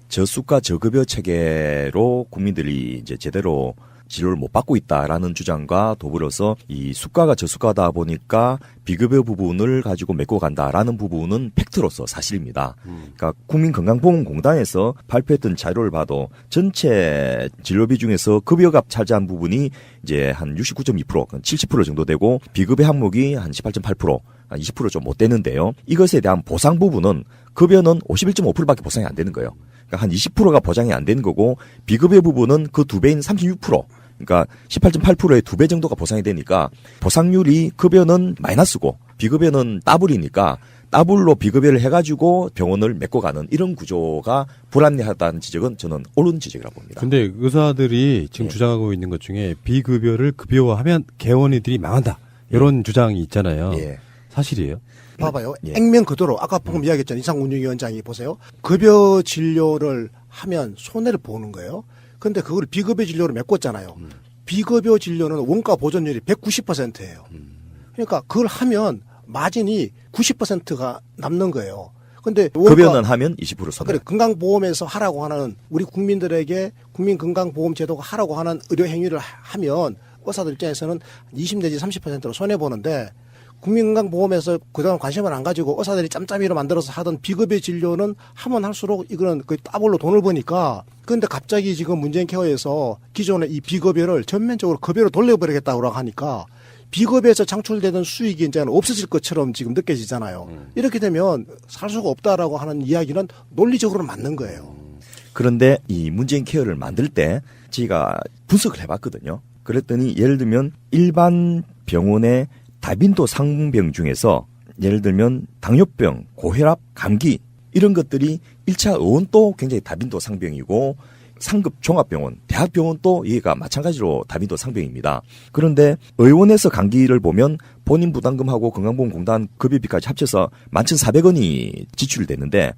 S4: 저수가 저급여 체계로 국민들이 이제 제대로 치료를 못 받고 있다라는 주장과 더불어서 이 수가가 저수가다 보니까 비급여 부분을 가지고 메꿔 간다라는 부분은 팩트로서 사실입니다. 그러니까 국민건강보험공단에서 발표했던 자료를 봐도 전체 진료비 중에서 급여가 차지한 부분이 이제 한 69.2%, 70% 정도 되고 비급여 항목이 한 18.8%, 한 20% 좀 못 되는데요. 이것에 대한 보상 부분은 급여는 51.5%밖에 보상이 안 되는 거예요. 그러니까 한 20%가 보장이 안 되는 거고 비급여 부분은 그 2배인 36%, 그러니까 18.8%의 2배 정도가 보상이 되니까 보상률이 급여는 마이너스고 비급여는 더블이니까 더블로 비급여를 해가지고 병원을 메꿔가는 이런 구조가 불합리하다는 지적은 저는 옳은 지적이라고 봅니다.
S11: 근데 의사들이 지금 주장하고 있는 것 중에 비급여를 급여화하면 개원이들이 망한다. 이런 주장이 있잖아요. 사실이에요?
S22: 봐봐요. 액면 그대로 아까 방금 이야기했잖아요. 이상운영위원장이 보세요. 급여 진료를 하면 손해를 보는 거예요. 근데 그걸 비급여 진료로 메꿨잖아요. 비급여 진료는 원가 보존율이 190%예요. 그러니까 그걸 하면 마진이 90%가 남는 거예요. 근데
S4: 급여는 하면 20% 손해.
S22: 그래, 건강보험에서 하라고 하는 우리 국민들에게 국민건강보험 제도가 하라고 하는 의료 행위를 하면 의사들 입장에서는 20 내지 30%로 손해 보는데 국민건강보험에서 그동안 관심을 안 가지고 의사들이 짬짬이로 만들어서 하던 비급여 진료는 하면 할수록 이거는 그 더블로 돈을 버니까 그런데 갑자기 지금 문재인 케어에서 기존의 이 비급여를 전면적으로 급여로 돌려버리겠다고 하니까 비급여에서 창출되던 수익이 이제는 없어질 것처럼 지금 느껴지잖아요. 이렇게 되면 살 수가 없다라고 하는 이야기는 논리적으로 맞는 거예요.
S4: 그런데 이 문재인 케어를 만들 때 저희가 분석을 해봤거든요. 그랬더니 예를 들면 일반 병원의 다빈도 상병 중에서 예를 들면 당뇨병, 고혈압, 감기 이런 것들이 1차 의원도 굉장히 다빈도 상병이고 상급 종합병원, 대학병원도 얘가 마찬가지로 다빈도 상병입니다. 그런데 의원에서 감기를 보면 본인 부담금하고 건강보험공단 급여비까지 합쳐서 11,400원이 지출되는데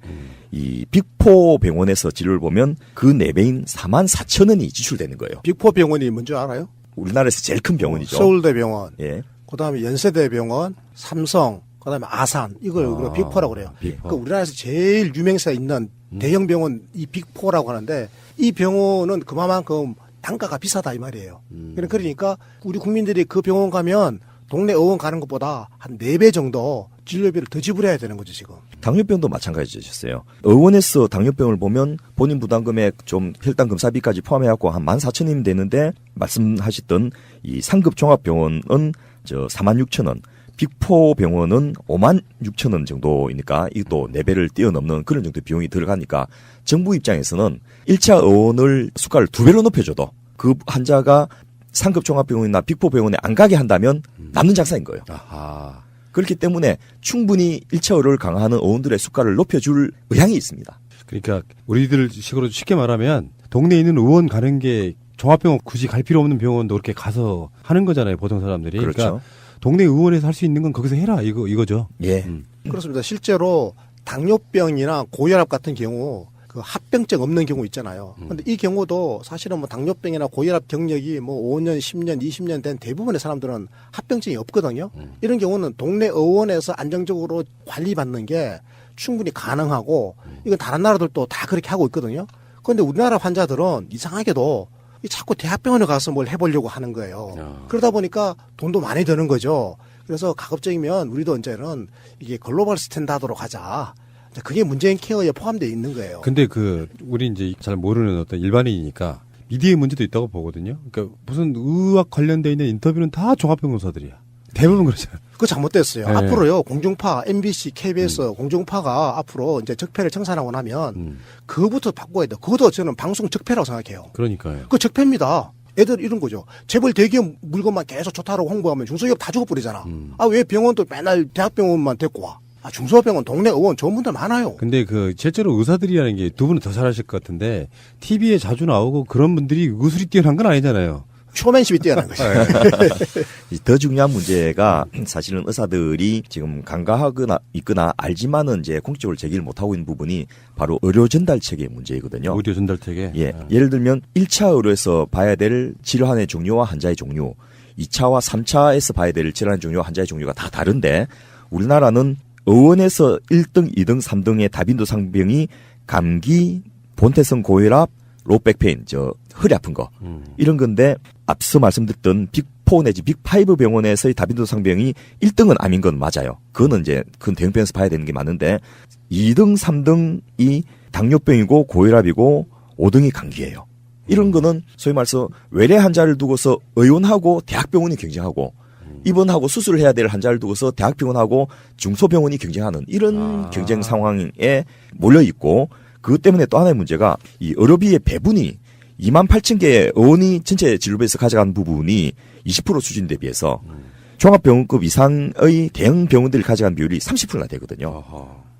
S4: 이 빅포 병원에서 진료를 보면 그 4배인 44,000원이 지출되는 거예요.
S22: 빅포 병원이 뭔지 알아요?
S4: 우리나라에서 제일 큰 병원이죠.
S22: 서울대병원.
S4: 예.
S22: 그다음에 연세대병원, 삼성, 그다음에 아산 이걸 우리가 빅4라고 그래요. 그러니까 우리나라에서 제일 유명세가 있는 대형 병원 이 빅4라고 하는데 이 병원은 그만큼 단가가 비싸다 이 말이에요. 그러니까 우리 국민들이 그 병원 가면 동네 의원 가는 것보다 한 4배 정도 진료비를 더 지불해야 되는 거죠, 지금.
S4: 당뇨병도 마찬가지셨어요. 의원에서 당뇨병을 보면 본인 부담금에 좀 혈당 검사비까지 포함해갖고 한 14,000원이 되는데 말씀하셨던 이 상급 종합병원은 46,000원, 빅포 병원은 56,000원 정도이니까 이것도 4배를 뛰어넘는 그런 정도 비용이 들어가니까 정부 입장에서는 1차 의원을 수가를 2배로 높여줘도 그 환자가 상급 종합병원이나 빅포 병원에 안 가게 한다면 남는 장사인 거예요.
S11: 아하.
S4: 그렇기 때문에 충분히 1차 의료를 강화하는 의원들의 수가를 높여줄 의향이 있습니다.
S11: 그러니까 우리들 식으로 쉽게 말하면 동네에 있는 의원 가는 게 종합병원 굳이 갈 필요 없는 병원도 그렇게 가서 하는 거잖아요, 보통 사람들이.
S4: 그렇죠.
S11: 그러니까 동네 의원에서 할 수 있는 건 거기서 해라 이거죠.
S4: 예.
S22: 그렇습니다. 실제로 당뇨병이나 고혈압 같은 경우 그 합병증 없는 경우 있잖아요. 근데 이 경우도 사실은 뭐 당뇨병이나 고혈압 경력이 뭐 5년, 10년, 20년 된 대부분의 사람들은 합병증이 없거든요. 이런 경우는 동네 의원에서 안정적으로 관리받는 게 충분히 가능하고 이건 다른 나라들도 다 그렇게 하고 있거든요. 그런데 우리나라 환자들은 이상하게도 자꾸 대학병원에 가서 뭘 해보려고 하는 거예요. 그러다 보니까 돈도 많이 드는 거죠. 그래서 가급적이면 우리도 이제는 이게 글로벌 스탠다드로 가자. 그게 문재인 케어에 포함되어 있는 거예요.
S11: 근데 우리 이제 잘 모르는 어떤 일반인이니까 미디어의 문제도 있다고 보거든요. 그러니까 무슨 의학 관련돼 있는 인터뷰는 다 종합병원사들이야. 대부분 그렇잖아요.
S22: 그거 잘못됐어요.
S11: 네.
S22: 앞으로요, 공중파, MBC, KBS 공중파가 앞으로 이제 적폐를 청산하고 나면 그거부터 바꿔야 돼요. 그것도 저는 방송 적폐라고 생각해요.
S11: 그러니까요.
S22: 그거 적폐입니다. 애들 이런 거죠. 재벌 대기업 물건만 계속 좋다고 홍보하면 중소기업 다 죽어버리잖아. 아, 왜 병원도 맨날 대학병원만 데리고 와? 아, 중소병원, 동네 의원 좋은 분들 많아요.
S11: 근데 실제로 의사들이라는 게 두 분은 더 잘하실 것 같은데 TV에 자주 나오고 그런 분들이 의술이 뛰어난 건 아니잖아요.
S22: 쇼맨십이 뛰어난 거죠.
S4: 더 중요한 문제가 사실은 의사들이 지금 간과하거나 있거나 알지만은 이제 공적으로 제기를 못하고 있는 부분이 바로 의료 전달 체계의 문제이거든요.
S11: 의료 전달 체계?
S4: 예. 예를 들면 1차 의료에서 봐야 될 질환의 종류와 환자의 종류, 2차와 3차에서 봐야 될 질환의 종류와 환자의 종류가 다 다른데 우리나라는 의원에서 1등, 2등, 3등의 다빈도 상병이 감기, 본태성 고혈압, 로백페인, 허리 아픈 거 이런 건데 앞서 말씀드렸던 빅4 내지 빅5 병원에서의 다빈도 상병이 1등은 암인 건 맞아요. 그거는 이제 큰 대형병에서 봐야 되는 게 맞는데 2등, 3등이 당뇨병이고 고혈압이고 5등이 감기예요. 이런 거는 소위 말해서 외래 환자를 두고서 의원하고 대학병원이 경쟁하고 입원하고 수술을 해야 될 환자를 두고서 대학병원하고 중소병원이 경쟁하는 이런 경쟁 상황에 몰려 있고 그것 때문에 또 하나의 문제가 이 의료비의 배분이 28,000개의 의원이 전체 진료비에서 가져간 부분이 20% 수준 대비해서 종합병원급 이상의 대형 병원들이 가져간 비율이 30%나 되거든요.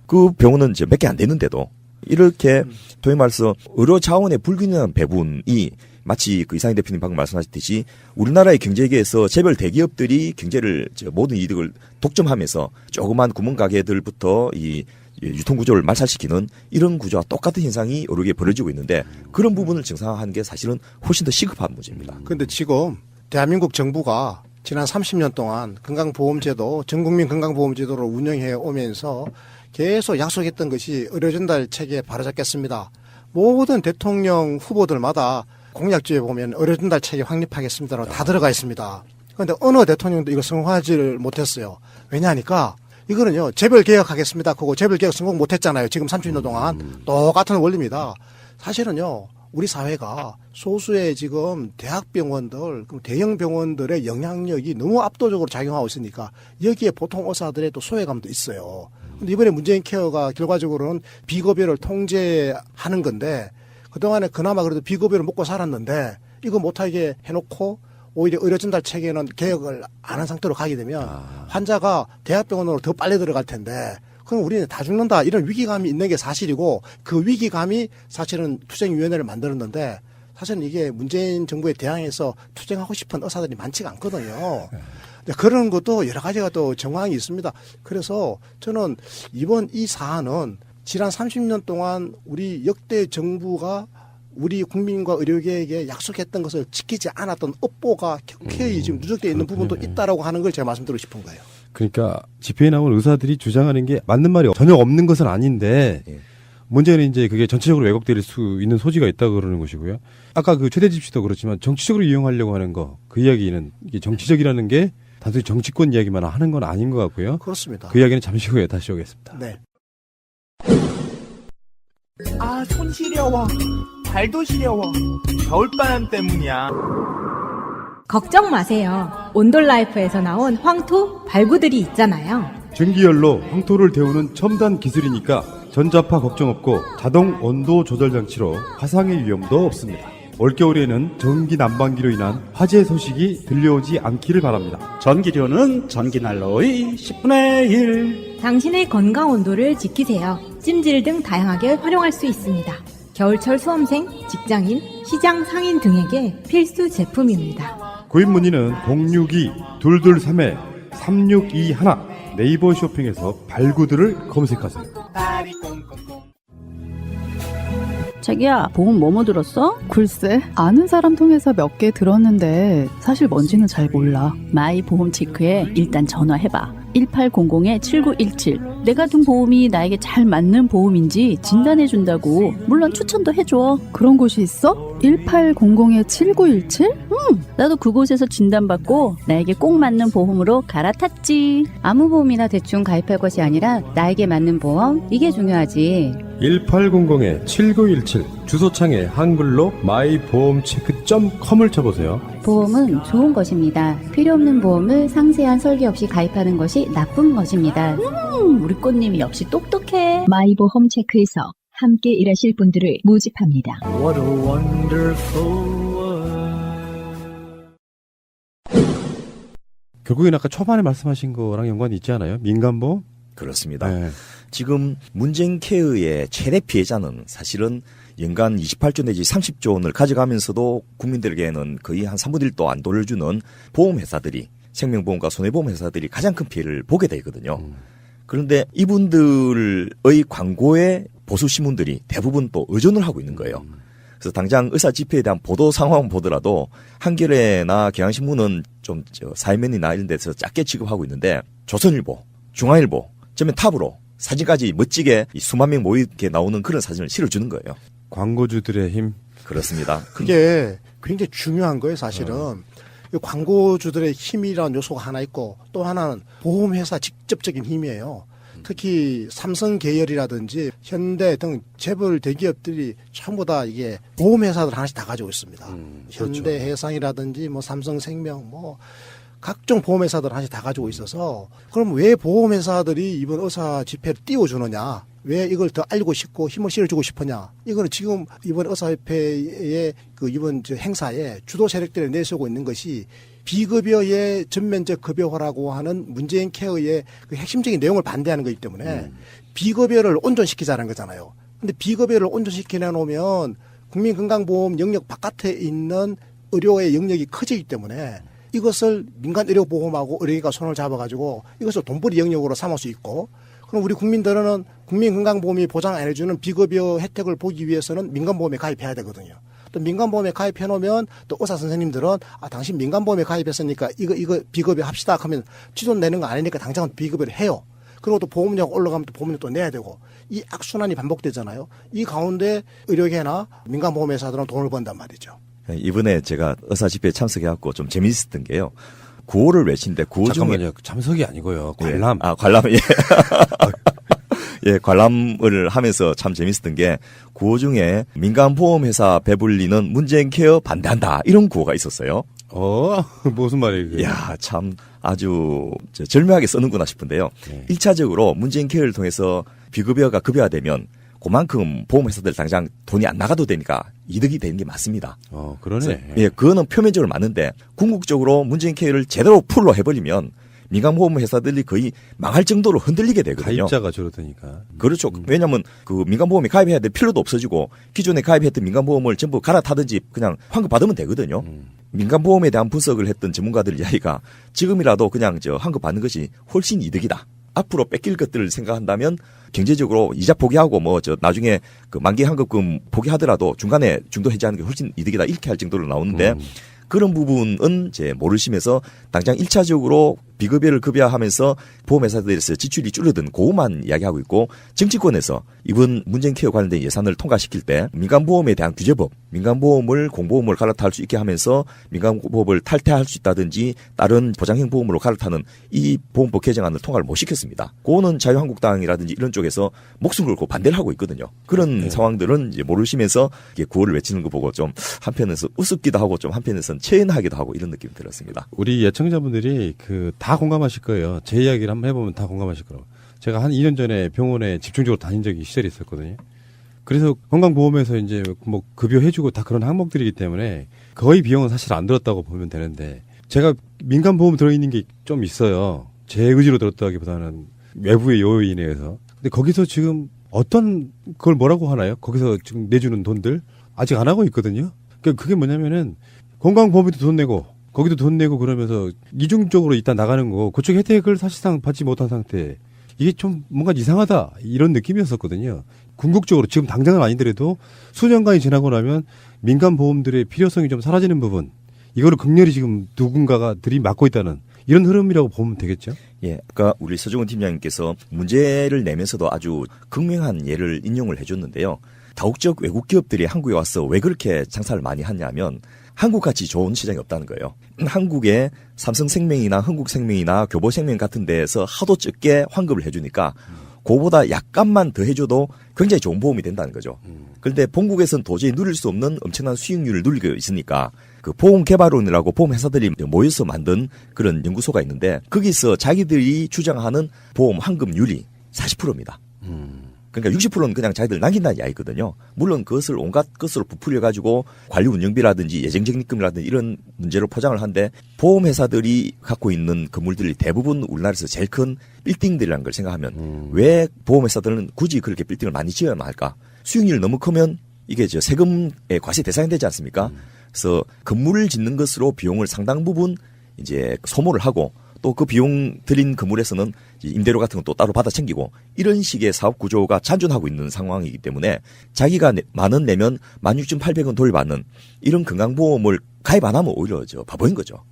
S4: 그 병원은 이제 몇 개 안 되는데도 이렇게 소위 말해서 의료 자원의 불균형한 배분이 마치 그 이상희 대표님 방금 말씀하셨듯이 우리나라의 경제계에서 재벌 대기업들이 경제를 모든 이득을 독점하면서 조그만 구멍 가게들부터 이 유통구조를 말살시키는 이런 구조와 똑같은 현상이 여러 개 벌어지고 있는데 그런 부분을 정상화하는 게 사실은 훨씬 더 시급한 문제입니다.
S22: 그런데 지금 대한민국 정부가 지난 30년 동안 건강보험제도, 전국민 건강보험제도를 운영해 오면서 계속 약속했던 것이 의료전달 체계 바로잡겠습니다. 모든 대통령 후보들마다 공약주에 보면 의료전달 체계 확립하겠습니다라고 다 들어가 있습니다. 그런데 어느 대통령도 이거 성공하지를 못했어요. 왜냐하니까 이거는요, 재벌 개혁하겠습니다. 그거 재벌 개혁 성공 못했잖아요. 지금 30년 동안. 똑같은 원리입니다. 사실은요, 우리 사회가 소수의 지금 대학병원들, 대형 병원들의 영향력이 너무 압도적으로 작용하고 있으니까 여기에 보통 의사들의 또 소외감도 있어요. 근데 이번에 문재인 케어가 결과적으로는 비급여를 통제하는 건데 그동안에 그나마 그래도 비급여를 먹고 살았는데 이거 못하게 해놓고 오히려 의료전달 체계는 개혁을 안 한 상태로 가게 되면 환자가 대학병원으로 더 빨리 들어갈 텐데 그럼 우리는 다 죽는다 이런 위기감이 있는 게 사실이고 그 위기감이 사실은 투쟁위원회를 만들었는데 사실은 이게 문재인 정부에 대항해서 투쟁하고 싶은 의사들이 많지가 않거든요. 그런 것도 여러 가지가 또 정황이 있습니다. 그래서 저는 이번 이 사안은 지난 30년 동안 우리 역대 정부가 우리 국민과 의료계에게 약속했던 것을 지키지 않았던 업보가 켜켜이 지금 누적되어 있는 부분도 있다라고 하는 걸 제가 말씀드리고 싶은 거예요.
S20: 그러니까 집회에 나온 의사들이 주장하는 게 맞는 말이 전혀 없는 것은 아닌데 문제는 이제 그게 전체적으로 왜곡될 수 있는 소지가 있다고 그러는 것이고요. 아까 그 최대집 씨도 그렇지만 정치적으로 이용하려고 하는 거 그 이야기는 이게 정치적이라는 게 단순히 정치권 이야기만 하는 건 아닌 것 같고요.
S22: 그렇습니다.
S20: 그 이야기는 잠시 후에 다시 오겠습니다.
S22: 네.
S5: 아, 손 시려워. 발도 시려워. 겨울바람 때문이야.
S14: 걱정 마세요. 온돌라이프에서 나온 황토 발구들이 있잖아요.
S20: 전기열로 황토를 데우는 첨단 기술이니까 전자파 걱정 없고 자동 온도 조절 장치로 화상의 위험도 없습니다. 올겨울에는 전기 난방기로 인한 화재 소식이 들려오지 않기를 바랍니다.
S1: 전기료는 전기난로의 10분의 1.
S14: 당신의 건강 온도를 지키세요. 찜질 등 다양하게 활용할 수 있습니다. 겨울철 수험생, 직장인, 시장 상인 등에게 필수 제품입니다.
S20: 구입 문의는 062-223-3621 네이버 쇼핑에서 발구들을 검색하세요.
S6: 자기야, 보험 뭐뭐 들었어? 글쎄, 아는 사람 통해서 몇 개 들었는데 사실 뭔지는 잘 몰라. 마이 보험 체크에 일단 전화해봐. 1800-7917. 내가 든 보험이 나에게 잘 맞는 보험인지 진단해준다고. 물론 추천도 해줘. 그런 곳이 있어? 1800-7917? 나도 그곳에서 진단받고 나에게 꼭 맞는 보험으로 갈아탔지.
S8: 아무 보험이나 대충 가입할 것이 아니라 나에게 맞는 보험, 이게 중요하지.
S20: 1800-7917 주소창에 한글로 마이보험체크.com을 쳐보세요.
S8: 보험은 좋은 것입니다. 필요 없는 보험을 상세한 설계 없이 가입하는 것이 나쁜 것입니다.
S6: 우리 꽃님이 역시 똑똑해.
S15: 마이보험 체크에서 함께 일하실 분들을 모집합니다.
S5: What a wonderful world.
S20: 결국엔 아까 초반에 말씀하신 거랑 연관이 있지 않아요? 민간보험?
S4: 그렇습니다. 지금 문재인 케어의 최대 피해자는 사실은 연간 28조 내지 30조 원을 가져가면서도 국민들에게는 거의 한 3분의 1도 안 돌려주는 보험회사들이, 생명보험과 손해보험회사들이 가장 큰 피해를 보게 되거든요. 그런데 이분들의 광고에 보수신문들이 대부분 또 의존을 하고 있는 거예요. 그래서 당장 의사 집회에 대한 보도 상황 보더라도 한겨레나 경향신문은 좀 사회면이나 이런 데서 짧게 취급하고 있는데 조선일보, 중앙일보, 전면 탑으로 사진까지 멋지게 수만 명 모이게 나오는 그런 사진을 실어주는 거예요.
S20: 광고주들의 힘.
S4: 그렇습니다.
S22: 그게 굉장히 중요한 거예요, 사실은. 이 광고주들의 힘이라는 요소가 하나 있고 또 하나는 보험회사 직접적인 힘이에요. 특히 삼성 계열이라든지 현대 등 재벌 대기업들이 전부 다 이게 보험회사들 하나씩 다 가지고 있습니다. 현대 해상이라든지 뭐 삼성생명 뭐 각종 보험회사들 하나씩 다 가지고 있어서 그럼 왜 보험회사들이 이번 의사 집회를 띄워주느냐? 왜 이걸 더 알고 싶고 힘을 실어주고 싶으냐? 이거는 지금 이번 의사협회의 그 이번 저 행사에 주도 세력들을 내세우고 있는 것이 비급여의 전면적 급여화라고 하는 문재인 케어의 그 핵심적인 내용을 반대하는 거기 때문에 비급여를 온전시키자는 거잖아요. 근데 비급여를 온전시켜 놓으면 국민건강보험 영역 바깥에 있는 의료의 영역이 커지기 때문에 이것을 민간 의료보험하고 의료기가 손을 잡아가지고 이것을 돈벌이 영역으로 삼을 수 있고 그럼 우리 국민들은 국민건강보험이 보장 안 해주는 비급여 혜택을 보기 위해서는 민간보험에 가입해야 되거든요. 또 민간보험에 가입해 놓으면 또 의사 선생님들은 당신 민간보험에 가입했으니까 이거 비급여 합시다 하면 지돈 내는 거 아니니까 당장은 비급여를 해요. 그리고 또 보험료가 올라가면 또 보험료 또 내야 되고 이 악순환이 반복되잖아요. 이 가운데 의료계나 민간보험회사들은 돈을 번단 말이죠.
S4: 이번에 제가 의사 집회에 참석해갖고 좀 재미있었던 게요. 구호를 외치는데 구호 중에
S20: 잠깐만요. 참석이 아니고요. 관람.
S4: 관람. 예. 예, 관람을 하면서 참 재밌었던 게 구호 중에 민간보험회사 배불리는 문재인 케어 반대한다 이런 구호가 있었어요.
S20: 무슨 말이에요?
S4: 야, 참 아주 절묘하게 쓰는구나 싶은데요. 1차적으로 문재인 케어를 통해서 비급여가 급여화되면 그만큼 보험회사들 당장 돈이 안 나가도 되니까 이득이 되는 게 맞습니다.
S20: 그러네.
S4: 예, 그거는 표면적으로 맞는데 궁극적으로 문재인 케어를 제대로 풀로 해버리면 민간보험회사들이 거의 망할 정도로 흔들리게 되거든요.
S20: 가입자가 줄어드니까.
S4: 그렇죠. 왜냐하면 그 민간보험에 가입해야 될 필요도 없어지고 기존에 가입했던 민간보험을 전부 갈아타든지 그냥 환급 받으면 되거든요. 민간보험에 대한 분석을 했던 전문가들 이야기가 지금이라도 그냥 환급 받는 것이 훨씬 이득이다. 앞으로 뺏길 것들을 생각한다면 경제적으로 이자 포기하고 나중에 그 만기 환급금 포기하더라도 중간에 중도 해지하는 게 훨씬 이득이다. 이렇게 할 정도로 나오는데 그런 부분은 이제 모르시면서 당장 1차적으로 비급여를 급여하면서 보험회사들에서 지출이 줄어든 그것만 이야기하고 있고 정치권에서 이번 문재인 케어 관련된 예산을 통과시킬 때 민간보험에 대한 규제법, 민간보험을 공보험을 갈아탈 수 있게 하면서 민간보험을 탈퇴할 수 있다든지 다른 보장형 보험으로 갈아타는 이 보험법 개정안을 통과를 못 시켰습니다. 그거는 자유한국당이라든지 이런 쪽에서 목숨 걸고 반대를 하고 있거든요. 그런 상황들은 이제 모르시면서 구호를 외치는 거 보고 좀 한편에서 우습기도 하고 좀 한편에서는 체인하기도 하고 이런 느낌이 들었습니다.
S20: 우리 예청자분들이 다 공감하실 거예요. 제 이야기를 한번 해보면 다 공감하실 거라고. 제가 한 2년 전에 병원에 집중적으로 다닌 적이 시절이 있었거든요. 그래서 건강보험에서 이제 뭐 급여해주고 다 그런 항목들이기 때문에 거의 비용은 사실 안 들었다고 보면 되는데 제가 민간보험 들어있는 게 좀 있어요. 제 의지로 들었다기보다는 외부의 요인에 의해서. 근데 거기서 지금 어떤 그걸 뭐라고 하나요? 거기서 지금 내주는 돈들 아직 안 하고 있거든요. 그게 뭐냐면은 건강보험에도 돈 내고 거기도 돈 내고 그러면서 이중적으로 일단 나가는 거 그쪽 혜택을 사실상 받지 못한 상태 이게 좀 뭔가 이상하다 이런 느낌이었었거든요. 궁극적으로 지금 당장은 아니더라도 수년간이 지나고 나면 민간보험들의 필요성이 좀 사라지는 부분 이거를 극렬히 지금 누군가가 들이막고 있다는 이런 흐름이라고 보면 되겠죠.
S4: 예, 아까 우리 서정훈 팀장님께서 문제를 내면서도 아주 극명한 예를 인용을 해줬는데요. 다국적 외국 기업들이 한국에 와서 왜 그렇게 장사를 많이 하냐면 한국같이 좋은 시장이 없다는 거예요. 한국에 삼성생명이나 흥국생명이나 교보생명 같은 데에서 하도 적게 환급을 해주니까 그거보다 약간만 더 해줘도 굉장히 좋은 보험이 된다는 거죠. 그런데 본국에서는 도저히 누릴 수 없는 엄청난 수익률을 누리고 있으니까 그 보험개발원이라고 보험회사들이 모여서 만든 그런 연구소가 있는데 거기서 자기들이 주장하는 보험 환급률이 40%입니다. 그러니까 60%는 그냥 자기들 남긴다는 이야기거든요. 물론 그것을 온갖 것으로 부풀려가지고 관리 운영비라든지 예정적립금이라든지 이런 문제로 포장을 하는데 보험회사들이 갖고 있는 건물들이 대부분 우리나라에서 제일 큰 빌딩들이라는 걸 생각하면 왜 보험회사들은 굳이 그렇게 빌딩을 많이 지어야만 할까? 수익률이 너무 크면 이게 세금의 과세 대상이 되지 않습니까? 그래서 건물을 짓는 것으로 비용을 상당 부분 이제 소모를 하고 또 그 비용 들인 건물에서는 임대료 같은 건 또 따로 받아 챙기고 이런 식의 사업 구조가 잔존하고 있는 상황이기 때문에 자기가 만 원 내면 16,800원 돌려받는 이런 건강보험을 가입 안 하면 오히려 바보인 거죠.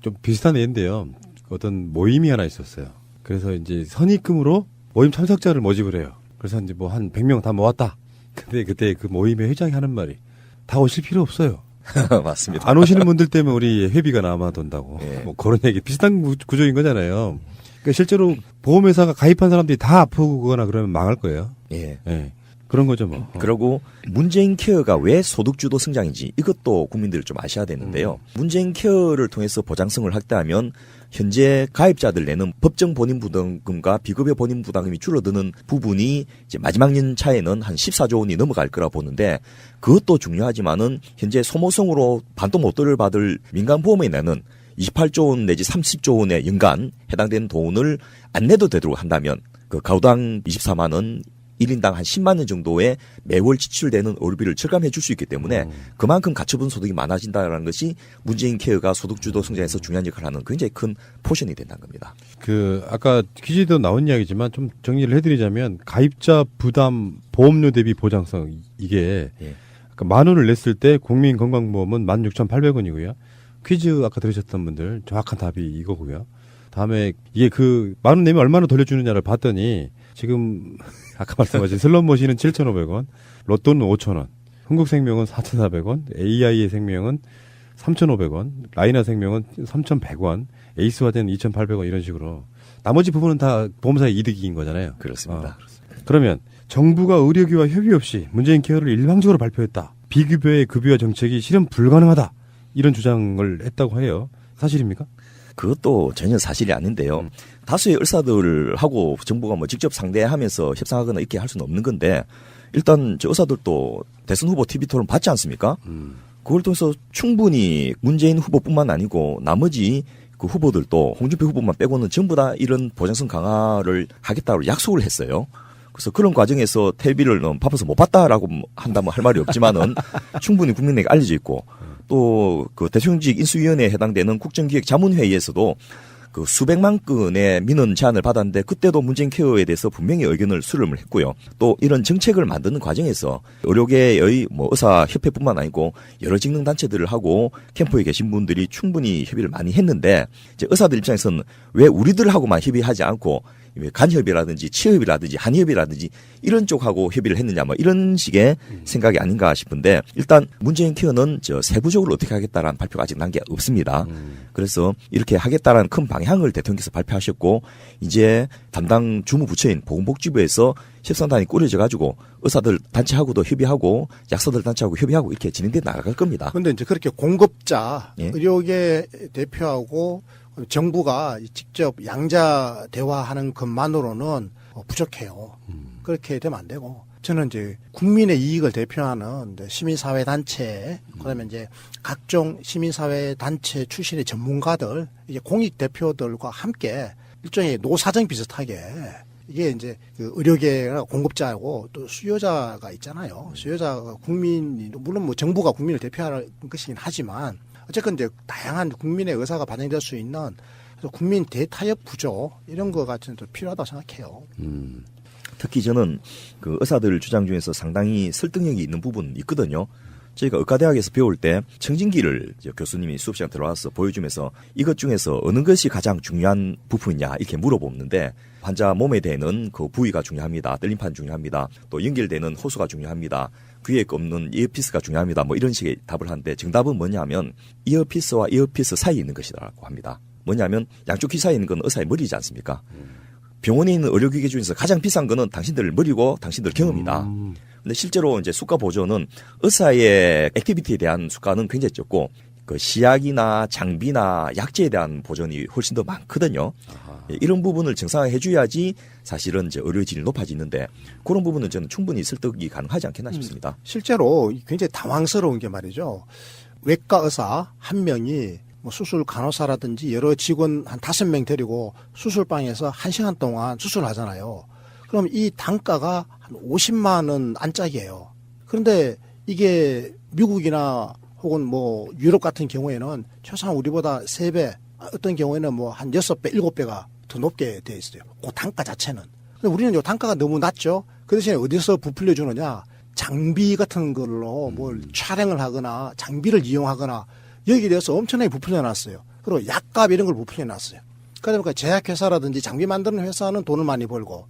S20: 좀 비슷한 예인데요. 어떤 모임이 하나 있었어요. 그래서 이제 선입금으로 모임 참석자를 모집을 해요. 그래서 이제 뭐 한 100명 다 모았다. 근데 그때 그 모임의 회장이 하는 말이 다 오실 필요 없어요.
S4: 맞습니다.
S20: 안 오시는 분들 때문에 우리 회비가 남아돈다고. 뭐 그런 얘기 비슷한 구조인 거잖아요. 그러니까 실제로 보험회사가 가입한 사람들이 다 아프거나 그러면 망할 거예요.
S4: 예.
S20: 그런 거죠 뭐.
S4: 그리고 문재인 케어가 왜 소득주도 성장인지 이것도 국민들이 좀 아셔야 되는데요. 문재인 케어를 통해서 보장성을 확대하면 현재 가입자들 내는 법정 본인 부담금과 비급여 본인 부담금이 줄어드는 부분이 이제 마지막 연차에는 한 14조 원이 넘어갈 거라 보는데 그것도 중요하지만은 현재 소모성으로 반도 못들을 받을 민간보험에 내는 28조 원 내지 30조 원의 연간 해당되는 돈을 안 내도 되도록 한다면 그 가구당 24만 원 1인당 한 10만 원 정도의 매월 지출되는 의료비를 절감해 줄 수 있기 때문에 그만큼 가처분 소득이 많아진다는 것이 문재인 케어가 소득주도 성장에서 중요한 역할을 하는 굉장히 큰 포션이 된다는 겁니다.
S20: 그 아까 퀴즈도 나온 이야기지만 좀 정리를 해드리자면 가입자 부담 보험료 대비 보장성 이게 아까 만 원을 냈을 때 국민건강보험은 16,800원이고요. 퀴즈 아까 들으셨던 분들 정확한 답이 이거고요. 다음에 이게 그 만 원 내면 얼마나 돌려주느냐를 봤더니 지금 아까 말씀하신 슬롯머신은 7,500원, 로또는 5,000원, 흥국생명은 4,400원, AI의 생명은 3,500원, 라이나 생명은 3,100원, 에이스화재는 2,800원 이런 식으로 나머지 부분은 다 보험사의 이득인 거잖아요.
S4: 그렇습니다.
S20: 그러면 정부가 의료기와 협의 없이 문재인 케어를 일방적으로 발표했다. 비급여의 급여화 정책이 실현 불가능하다. 이런 주장을 했다고 해요. 사실입니까?
S4: 그것도 전혀 사실이 아닌데요. 다수의 의사들하고 정부가 뭐 직접 상대하면서 협상하거나 이렇게 할 수는 없는 건데 일단 저 의사들도 대선 후보 TV 토론 받지 않습니까? 그걸 통해서 충분히 문재인 후보뿐만 아니고 나머지 그 후보들도 홍준표 후보만 빼고는 전부 다 이런 보장성 강화를 하겠다고 약속을 했어요. 그래서 그런 과정에서 텔비를 바빠서 못 봤다라고 한다면 할 말이 없지만은 충분히 국민에게 알려져 있고 또 그 대통령직 인수위원회에 해당되는 국정기획자문회의에서도 그 수백만 건의 민원 제안을 받았는데 그때도 문재인 케어에 대해서 분명히 의견을 수렴을 했고요. 또 이런 정책을 만드는 과정에서 의료계의 뭐 의사협회뿐만 아니고 여러 직능 단체들을 하고 캠프에 계신 분들이 충분히 협의를 많이 했는데 이제 의사들 입장에서는 왜 우리들하고만 협의하지 않고 간협이라든지 치협이라든지 한협이라든지 이런 쪽하고 협의를 했느냐 뭐 이런 식의 생각이 아닌가 싶은데 일단 문재인 케어는 저 세부적으로 어떻게 하겠다라는 발표가 아직 난 게 없습니다. 그래서 이렇게 하겠다라는 큰 방향을 대통령께서 발표하셨고 이제 담당 주무부처인 보건복지부에서 협상단이 꾸려져 가지고 의사들 단체하고도 협의하고 약사들 단체하고 협의하고 이렇게 진행돼 나갈 겁니다.
S22: 그런데 이제 그렇게 공급자 의료계 대표하고 정부가 직접 양자 대화하는 것만으로는 부족해요. 그렇게 되면 안 되고 저는 이제 국민의 이익을 대표하는 시민사회 단체, 그다음에 이제 각종 시민사회 단체 출신의 전문가들, 이게 공익 대표들과 함께 일종의 노사정 비슷하게 이게 이제 그 의료계가 공급자고 또 수요자가 있잖아요. 수요자가 국민, 물론 뭐 정부가 국민을 대표하는 것이긴 하지만 어쨌든 이제 다양한 국민의 의사가 반영될 수 있는 국민 대타협 구조 이런 거가 좀 필요하다고 생각해요.
S4: 특히 저는 그 의사들 주장 중에서 상당히 설득력이 있는 부분 있거든요. 저희가 의과대학에서 배울 때 청진기를 교수님이 수업 시간 들어와서 보여주면서 이것 중에서 어느 것이 가장 중요한 부품이냐 이렇게 물어보는데 환자 몸에 대는 그 부위가 중요합니다. 떨림판 중요합니다. 또 연결되는 호수가 중요합니다. 귀에 꼽는 이어피스가 중요합니다. 뭐 이런 식의 답을 하는데 정답은 뭐냐면 이어피스와 이어피스 사이에 있는 것이라고 합니다. 뭐냐면 양쪽 귀 사이에 있는 건 의사의 머리지 않습니까? 병원에 있는 의료기계 중에서 가장 비싼 거는 당신들 머리고 당신들 경험이다. 근데 실제로 이제 수가 보조는 의사의 액티비티에 대한 수가는 굉장히 적고 그 시약이나 장비나 약제에 대한 보전이 훨씬 더 많거든요. 이런 부분을 정상화해 줘야지 사실은 이제 의료질이 높아지는데 그런 부분은 저는 충분히 설득이 가능하지 않겠나 싶습니다.
S22: 실제로 굉장히 당황스러운 게 말이죠. 외과 의사 한 명이 뭐 수술 간호사라든지 여러 직원 한 5명 데리고 수술방에서 1시간 동안 수술하잖아요. 그럼 이 단가가 한 50만 원 안짝이에요. 그런데 이게 미국이나 혹은 뭐 유럽 같은 경우에는 최소한 우리보다 3배, 어떤 경우에는 뭐 한 6배, 7배가 더 높게 돼 있어요. 그 단가 자체는. 근데 우리는 요 단가가 너무 낮죠. 그 대신에 어디서 부풀려 주느냐? 장비 같은 걸로 뭘 촬영을 하거나 장비를 이용하거나 여기에 대해서 엄청나게 부풀려 놨어요. 그리고 약값 이런 걸 부풀려 놨어요. 그러다 보니까 제약회사라든지 장비 만드는 회사는 돈을 많이 벌고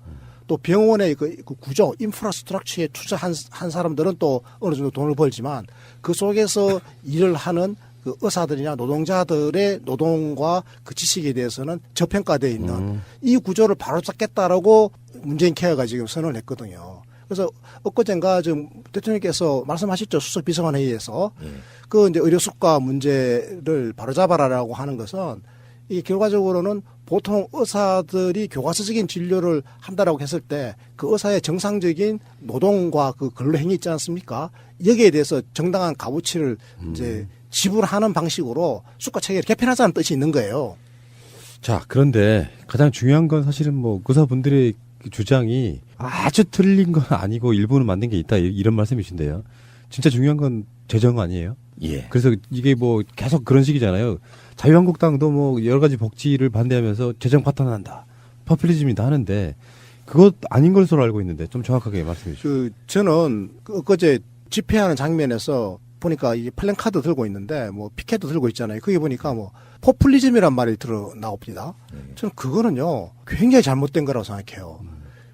S22: 또 병원의 그 구조, 인프라스트럭처에 투자한 사람들은 또 어느 정도 돈을 벌지만 그 속에서 일을 하는 그 의사들이나 노동자들의 노동과 그 지식에 대해서는 저평가되어 있는 이 구조를 바로잡겠다라고 문재인 케어가 지금 선언을 했거든요. 그래서 엊그젠가 지금 대통령께서 말씀하셨죠. 수석 비서관 회의에서 그 이제 의료 수가 문제를 바로잡아라라고 하는 것은 이 결과적으로는 보통 의사들이 교과서적인 진료를 한다라고 했을 때 그 의사의 정상적인 노동과 그 근로 행위 있지 않습니까? 여기에 대해서 정당한 값어치를 이제 지불하는 방식으로 수가 체계를 개편하자는 뜻이 있는 거예요.
S20: 자, 그런데 가장 중요한 건 사실은 뭐 의사분들의 주장이 아주 틀린 건 아니고 일부는 맞는 게 있다 이런 말씀이신데요. 진짜 중요한 건 재정 아니에요?
S4: 예.
S20: 그래서 이게 뭐 계속 그런 식이잖아요. 자유한국당도 뭐 여러 가지 복지를 반대하면서 재정 파탄한다, 퍼퓰리즘이다 하는데 그것 아닌 것으로 알고 있는데 좀 정확하게 말씀해 주시죠.
S22: 저는 엊그제 집회하는 장면에서 보니까 이 플랜카드 들고 있는데 뭐 피켓도 들고 있잖아요. 거기 보니까 뭐 포퓰리즘이란 말이 들어 나옵니다. 저는 그거는요 굉장히 잘못된 거라고 생각해요.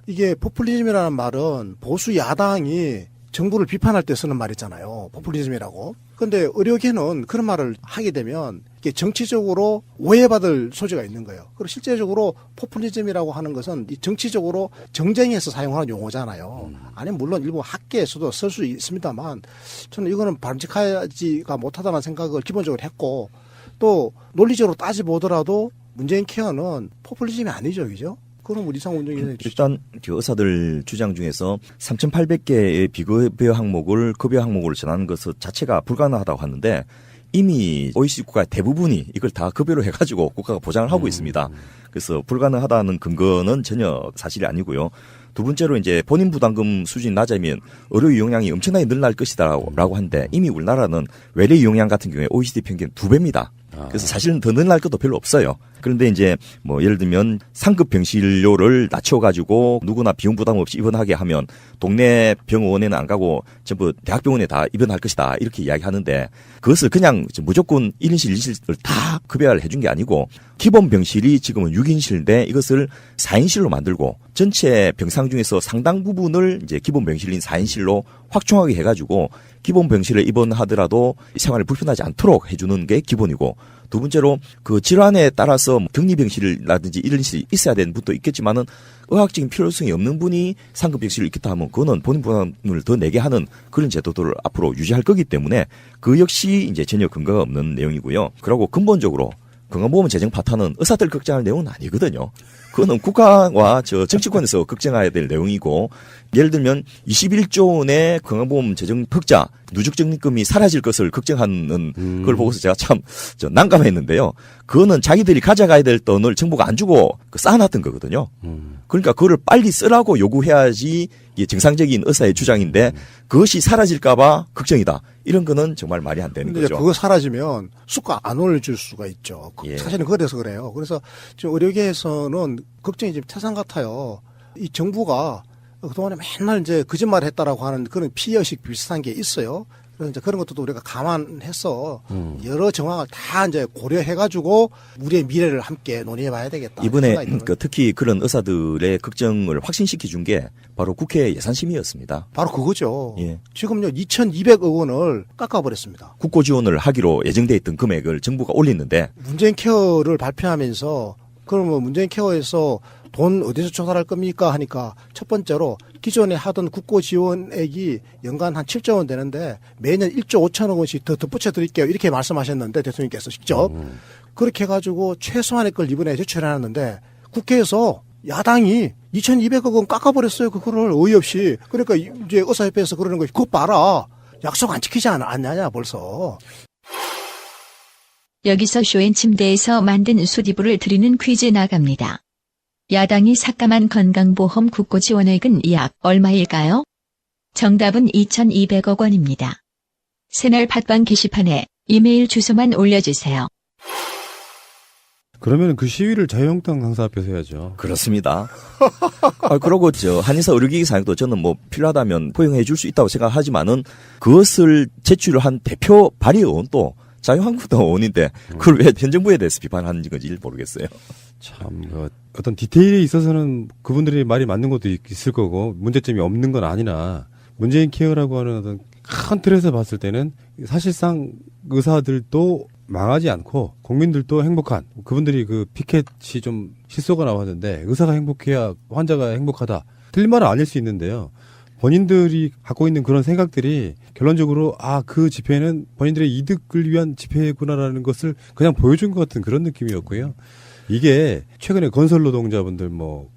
S22: 이게 포퓰리즘이라는 말은 보수 야당이 정부를 비판할 때 쓰는 말이잖아요. 포퓰리즘이라고. 그런데 의료계는 그런 말을 하게 되면 이게 정치적으로 오해받을 소지가 있는 거예요. 그리고 실제적으로 포퓰리즘이라고 하는 것은 이 정치적으로 정쟁에서 사용하는 용어잖아요. 아니면 물론 일부 학계에서도 쓸 수 있습니다만 저는 이거는 바람직하지가 못하다는 생각을 기본적으로 했고 또 논리적으로 따져보더라도 문재인 케어는 포퓰리즘이 아니죠. 그죠? 그럼 우리 이상 운동이
S4: 일단 그 의사들 주장 중에서 3,800개의 비급여 항목을 급여 항목으로 전하는 것 자체가 불가능하다고 하는데 이미 OECD 국가 대부분이 이걸 다 급여로 해가지고 국가가 보장을 하고 있습니다. 그래서 불가능하다는 근거는 전혀 사실이 아니고요. 두 번째로 이제 본인 부담금 수준이 낮으면 의료 이용량이 엄청나게 늘어날 것이다라고 하는데 이미 우리나라는 외래 이용량 같은 경우에 OECD 평균 2배입니다. 그래서 사실은 더 늘어날 것도 별로 없어요. 그런데 이제 뭐 예를 들면 상급 병실료를 낮춰가지고 누구나 비용 부담 없이 입원하게 하면 동네 병원에는 안 가고 전부 대학병원에 다 입원할 것이다 이렇게 이야기하는데 그것을 그냥 무조건 1인실, 2인실을 다 급여를 해준 게 아니고 기본 병실이 지금은 6인실인데 이것을 4인실로 만들고 전체 병상 중에서 상당 부분을 이제 기본 병실인 4인실로 확충하게 해가지고 기본 병실에 입원하더라도 생활이 불편하지 않도록 해주는 게 기본이고 두 번째로 그 질환에 따라서 격리병실이라든지 이런 것이 있어야 되는 분도 있겠지만은 의학적인 필요성이 없는 분이 상급병실을 있겠다 하면 그거는 본인 부담을 더 내게 하는 그런 제도들을 앞으로 유지할 거기 때문에 그 역시 이제 전혀 근거가 없는 내용이고요. 그리고 근본적으로 건강보험 재정 파탄은 의사들 걱정할 내용은 아니거든요. 그거는 국가와 정치권에서 걱정해야 될 내용이고 예를 들면 21조 원의 건강보험 재정 흑자 누적적립금이 사라질 것을 걱정하는 그걸 보고서 제가 참 난감했는데요. 그거는 자기들이 가져가야 될 돈을 정부가 안 주고 쌓아놨던 거거든요. 그러니까 그거를 빨리 쓰라고 요구해야지 이게 정상적인 의사의 주장인데 그것이 사라질까봐 걱정이다. 이런 거는 정말 말이 안 되는 거죠.
S22: 그거 사라지면 수가 안 올려줄 수가 있죠.
S4: 예.
S22: 사실은 그래서 그래요. 그래서 지금 의료계에서는 걱정이 지금 태산 같아요. 이 정부가 그동안에 맨날 이제 거짓말 했다라고 하는 그런 피해의식 비슷한 게 있어요. 그래서 이제 그런 것도 우리가 감안해서 여러 정황을 다 이제 고려해가지고 우리의 미래를 함께 논의해봐야 되겠다.
S4: 이번에 특히 그런 의사들의 걱정을 확신시켜 준 게 바로 국회 예산심의였습니다.
S22: 바로 그거죠.
S4: 예.
S22: 지금요 2,200억 원을 깎아버렸습니다.
S4: 국고 지원을 하기로 예정돼 있던 금액을 정부가 올리는데
S22: 문재인 케어를 발표하면서 그러면 문재인 케어에서 돈 어디서 조달할 겁니까 하니까 첫 번째로 기존에 하던 국고 지원액이 연간 한 7조 원 되는데 매년 1조 5천억 원씩 더 덧붙여 드릴게요. 이렇게 말씀하셨는데 대통령께서 직접 그렇게 해가지고 최소한의 걸 이번에 제출해놨는데 국회에서 야당이 2,200억 원 깎아버렸어요. 그거를 어이없이. 그러니까 이제 의사협회에서 그러는 거지. 그거 봐라. 약속 안 지키지 않냐냐 벌써.
S7: 여기서 쇼앤 침대에서 만든 수디부를 드리는 퀴즈 나갑니다. 야당이 삭감한 건강보험 국고 지원액은 약 얼마일까요? 정답은 2,200억 원입니다. 새날 팟빵 게시판에 이메일 주소만 올려주세요.
S20: 그러면 그 시위를 자유한국당 상사 앞에서 해야죠.
S4: 그렇습니다. 그러고 한의사 의료기기 사용도 저는 뭐 필요하다면 포용해 줄 수 있다고 생각하지만은 그것을 제출을 한 대표 발의의원도 자유한국당 의원인데 그걸 왜 현 정부에 대해서 비판하는 건지 모르겠어요.
S20: 참, 어떤 디테일에 있어서는 그분들이 말이 맞는 것도 있을 거고, 문제점이 없는 건 아니나, 문재인 케어라고 하는 어떤 큰 틀에서 봤을 때는 사실상 의사들도 망하지 않고, 국민들도 행복한, 그분들이 그 피켓이 좀 실소가 나왔는데, 의사가 행복해야 환자가 행복하다. 틀린 말은 아닐 수 있는데요. 본인들이 갖고 있는 그런 생각들이 결론적으로 그 집회는 본인들의 이득을 위한 집회구나라는 것을 그냥 보여준 것 같은 그런 느낌이었고요. 이게 최근에 건설 노동자분들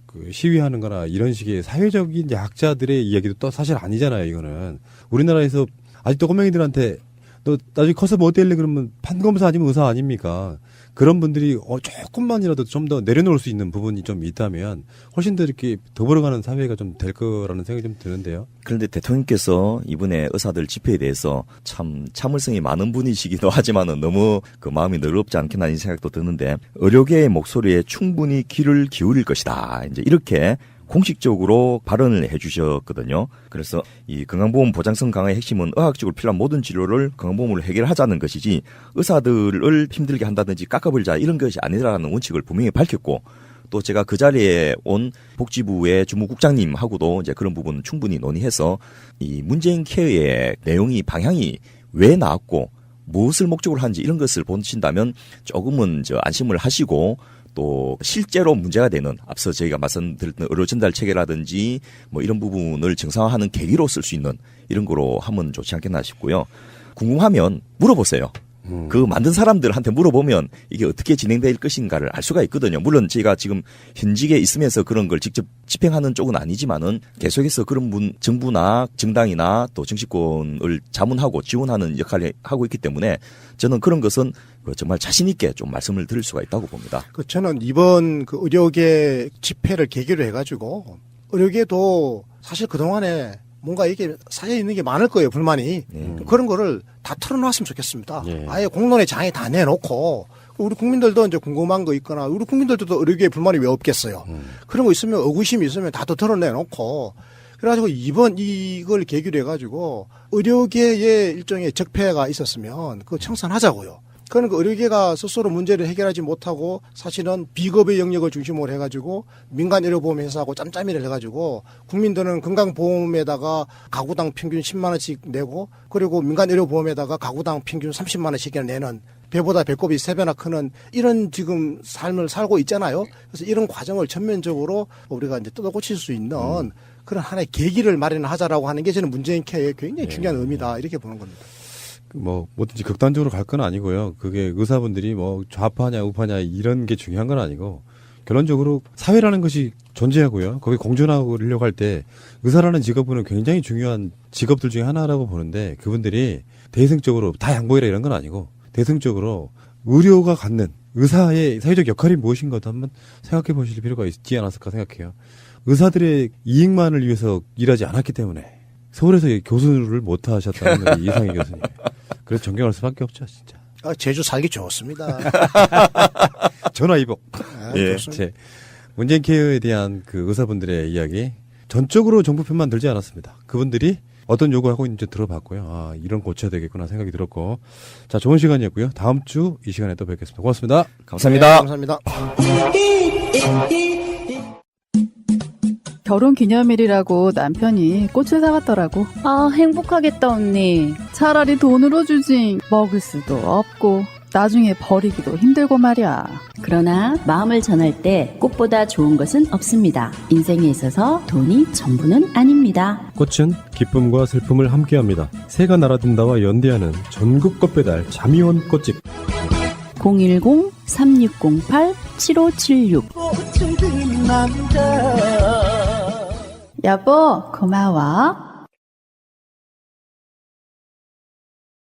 S20: 그 시위하는 거나 이런 식의 사회적인 약자들의 이야기도 또 사실 아니잖아요, 이거는. 우리나라에서 아직도 꼬맹이들한테 너 나중에 커서 뭐 될래 그러면 판검사 아니면 의사 아닙니까? 그런 분들이 조금만이라도 좀 더 내려놓을 수 있는 부분이 좀 있다면 훨씬 더 이렇게 더불어가는 사회가 좀 될 거라는 생각이 좀 드는데요.
S4: 그런데 대통령께서 이번에 의사들 집회에 대해서 참 참을성이 많은 분이시기도 하지만은 너무 그 마음이 너럽지 않겠나 이런 생각도 드는데 의료계의 목소리에 충분히 귀를 기울일 것이다. 이제 이렇게 공식적으로 발언을 해주셨거든요. 그래서 이 건강보험 보장성 강화의 핵심은 의학적으로 필요한 모든 치료를 건강보험으로 해결하자는 것이지 의사들을 힘들게 한다든지 깎아버리자 이런 것이 아니라는 원칙을 분명히 밝혔고 또 제가 그 자리에 온 복지부의 주무국장님하고도 이제 그런 부분 충분히 논의해서 이 문재인 케어의 내용이 방향이 왜 나왔고 무엇을 목적으로 하는지 이런 것을 보신다면 조금은 안심을 하시고 또 실제로 문제가 되는 앞서 저희가 말씀드렸던 의료 전달 체계라든지 이런 부분을 정상화하는 계기로 쓸 수 있는 이런 거로 하면 좋지 않겠나 싶고요. 궁금하면 물어보세요. 그 만든 사람들한테 물어보면 이게 어떻게 진행될 것인가를 알 수가 있거든요. 물론 제가 지금 현직에 있으면서 그런 걸 직접 집행하는 쪽은 아니지만은 계속해서 그런 정부나 정당이나 또 정치권을 자문하고 지원하는 역할을 하고 있기 때문에 저는 그런 것은 정말 자신 있게 좀 말씀을 드릴 수가 있다고 봅니다.
S22: 저는 이번 그 의료계 집회를 계기로 해가지고 의료계도 사실 그동안에 뭔가 이게 쌓여 있는 게 많을 거예요, 불만이. 그런 거를 다 털어놨으면 좋겠습니다. 아예 공론의 장에 다 내놓고 우리 국민들도 이제 궁금한 거 있거나 우리 국민들도 의료계에 불만이 왜 없겠어요. 그런 거 있으면 의구심이 있으면 다 털어내놓고 그래가지고 이걸 계기로 해가지고 의료계의 일종의 적폐가 있었으면 그거 청산하자고요. 그러니까 의료계가 스스로 문제를 해결하지 못하고 사실은 비겁의 영역을 중심으로 해가지고 민간 의료보험 회사하고 짬짬이를 해가지고 국민들은 건강보험에다가 가구당 평균 10만 원씩 내고 그리고 민간 의료보험에다가 가구당 평균 30만 원씩이나 내는 배보다 배꼽이 3배나 크는 이런 지금 삶을 살고 있잖아요. 그래서 이런 과정을 전면적으로 우리가 이제 뜯어고칠 수 있는 그런 하나의 계기를 마련하자라고 하는 게 저는 문재인 케어의 굉장히 중요한 의미다 이렇게 보는 겁니다.
S20: 뭐든지 극단적으로 갈 건 아니고요. 그게 의사분들이 좌파냐 우파냐 이런 게 중요한 건 아니고 결론적으로 사회라는 것이 존재하고요. 거기에 공존하려고 할 때 의사라는 직업은 굉장히 중요한 직업들 중에 하나라고 보는데 그분들이 대승적으로 다 양보해라 이런 건 아니고 대승적으로 의료가 갖는 의사의 사회적 역할이 무엇인가도 한번 생각해 보실 필요가 있지 않았을까 생각해요. 의사들의 이익만을 위해서 일하지 않았기 때문에 서울에서 교수를 못 하셨다는 이상희 교수님. 그래서 존경할 수밖에 없죠, 진짜.
S22: 제주 살기 좋습니다.
S20: 전화위복.
S22: 예. 좋습니다.
S20: 문재인 케어에 대한 그 의사분들의 이야기 전적으로 정부 편만 들지 않았습니다. 그분들이 어떤 요구하고 있는지 들어봤고요. 이런 고쳐야 되겠구나 생각이 들었고. 자, 좋은 시간이었고요. 다음 주 이 시간에 또 뵙겠습니다. 고맙습니다.
S4: 감사합니다.
S22: 네, 감사합니다.
S6: 결혼 기념일이라고 남편이 꽃을 사왔더라고. 행복하겠다 언니. 차라리 돈으로 주지. 먹을 수도 없고 나중에 버리기도 힘들고 말이야.
S8: 그러나 마음을 전할 때 꽃보다 좋은 것은 없습니다. 인생에 있어서 돈이 전부는 아닙니다.
S9: 꽃은 기쁨과 슬픔을 함께합니다. 새가 날아든다와 연대하는 전국 꽃배달 자미원 꽃집
S6: 010-3608-7576 여보 고마워.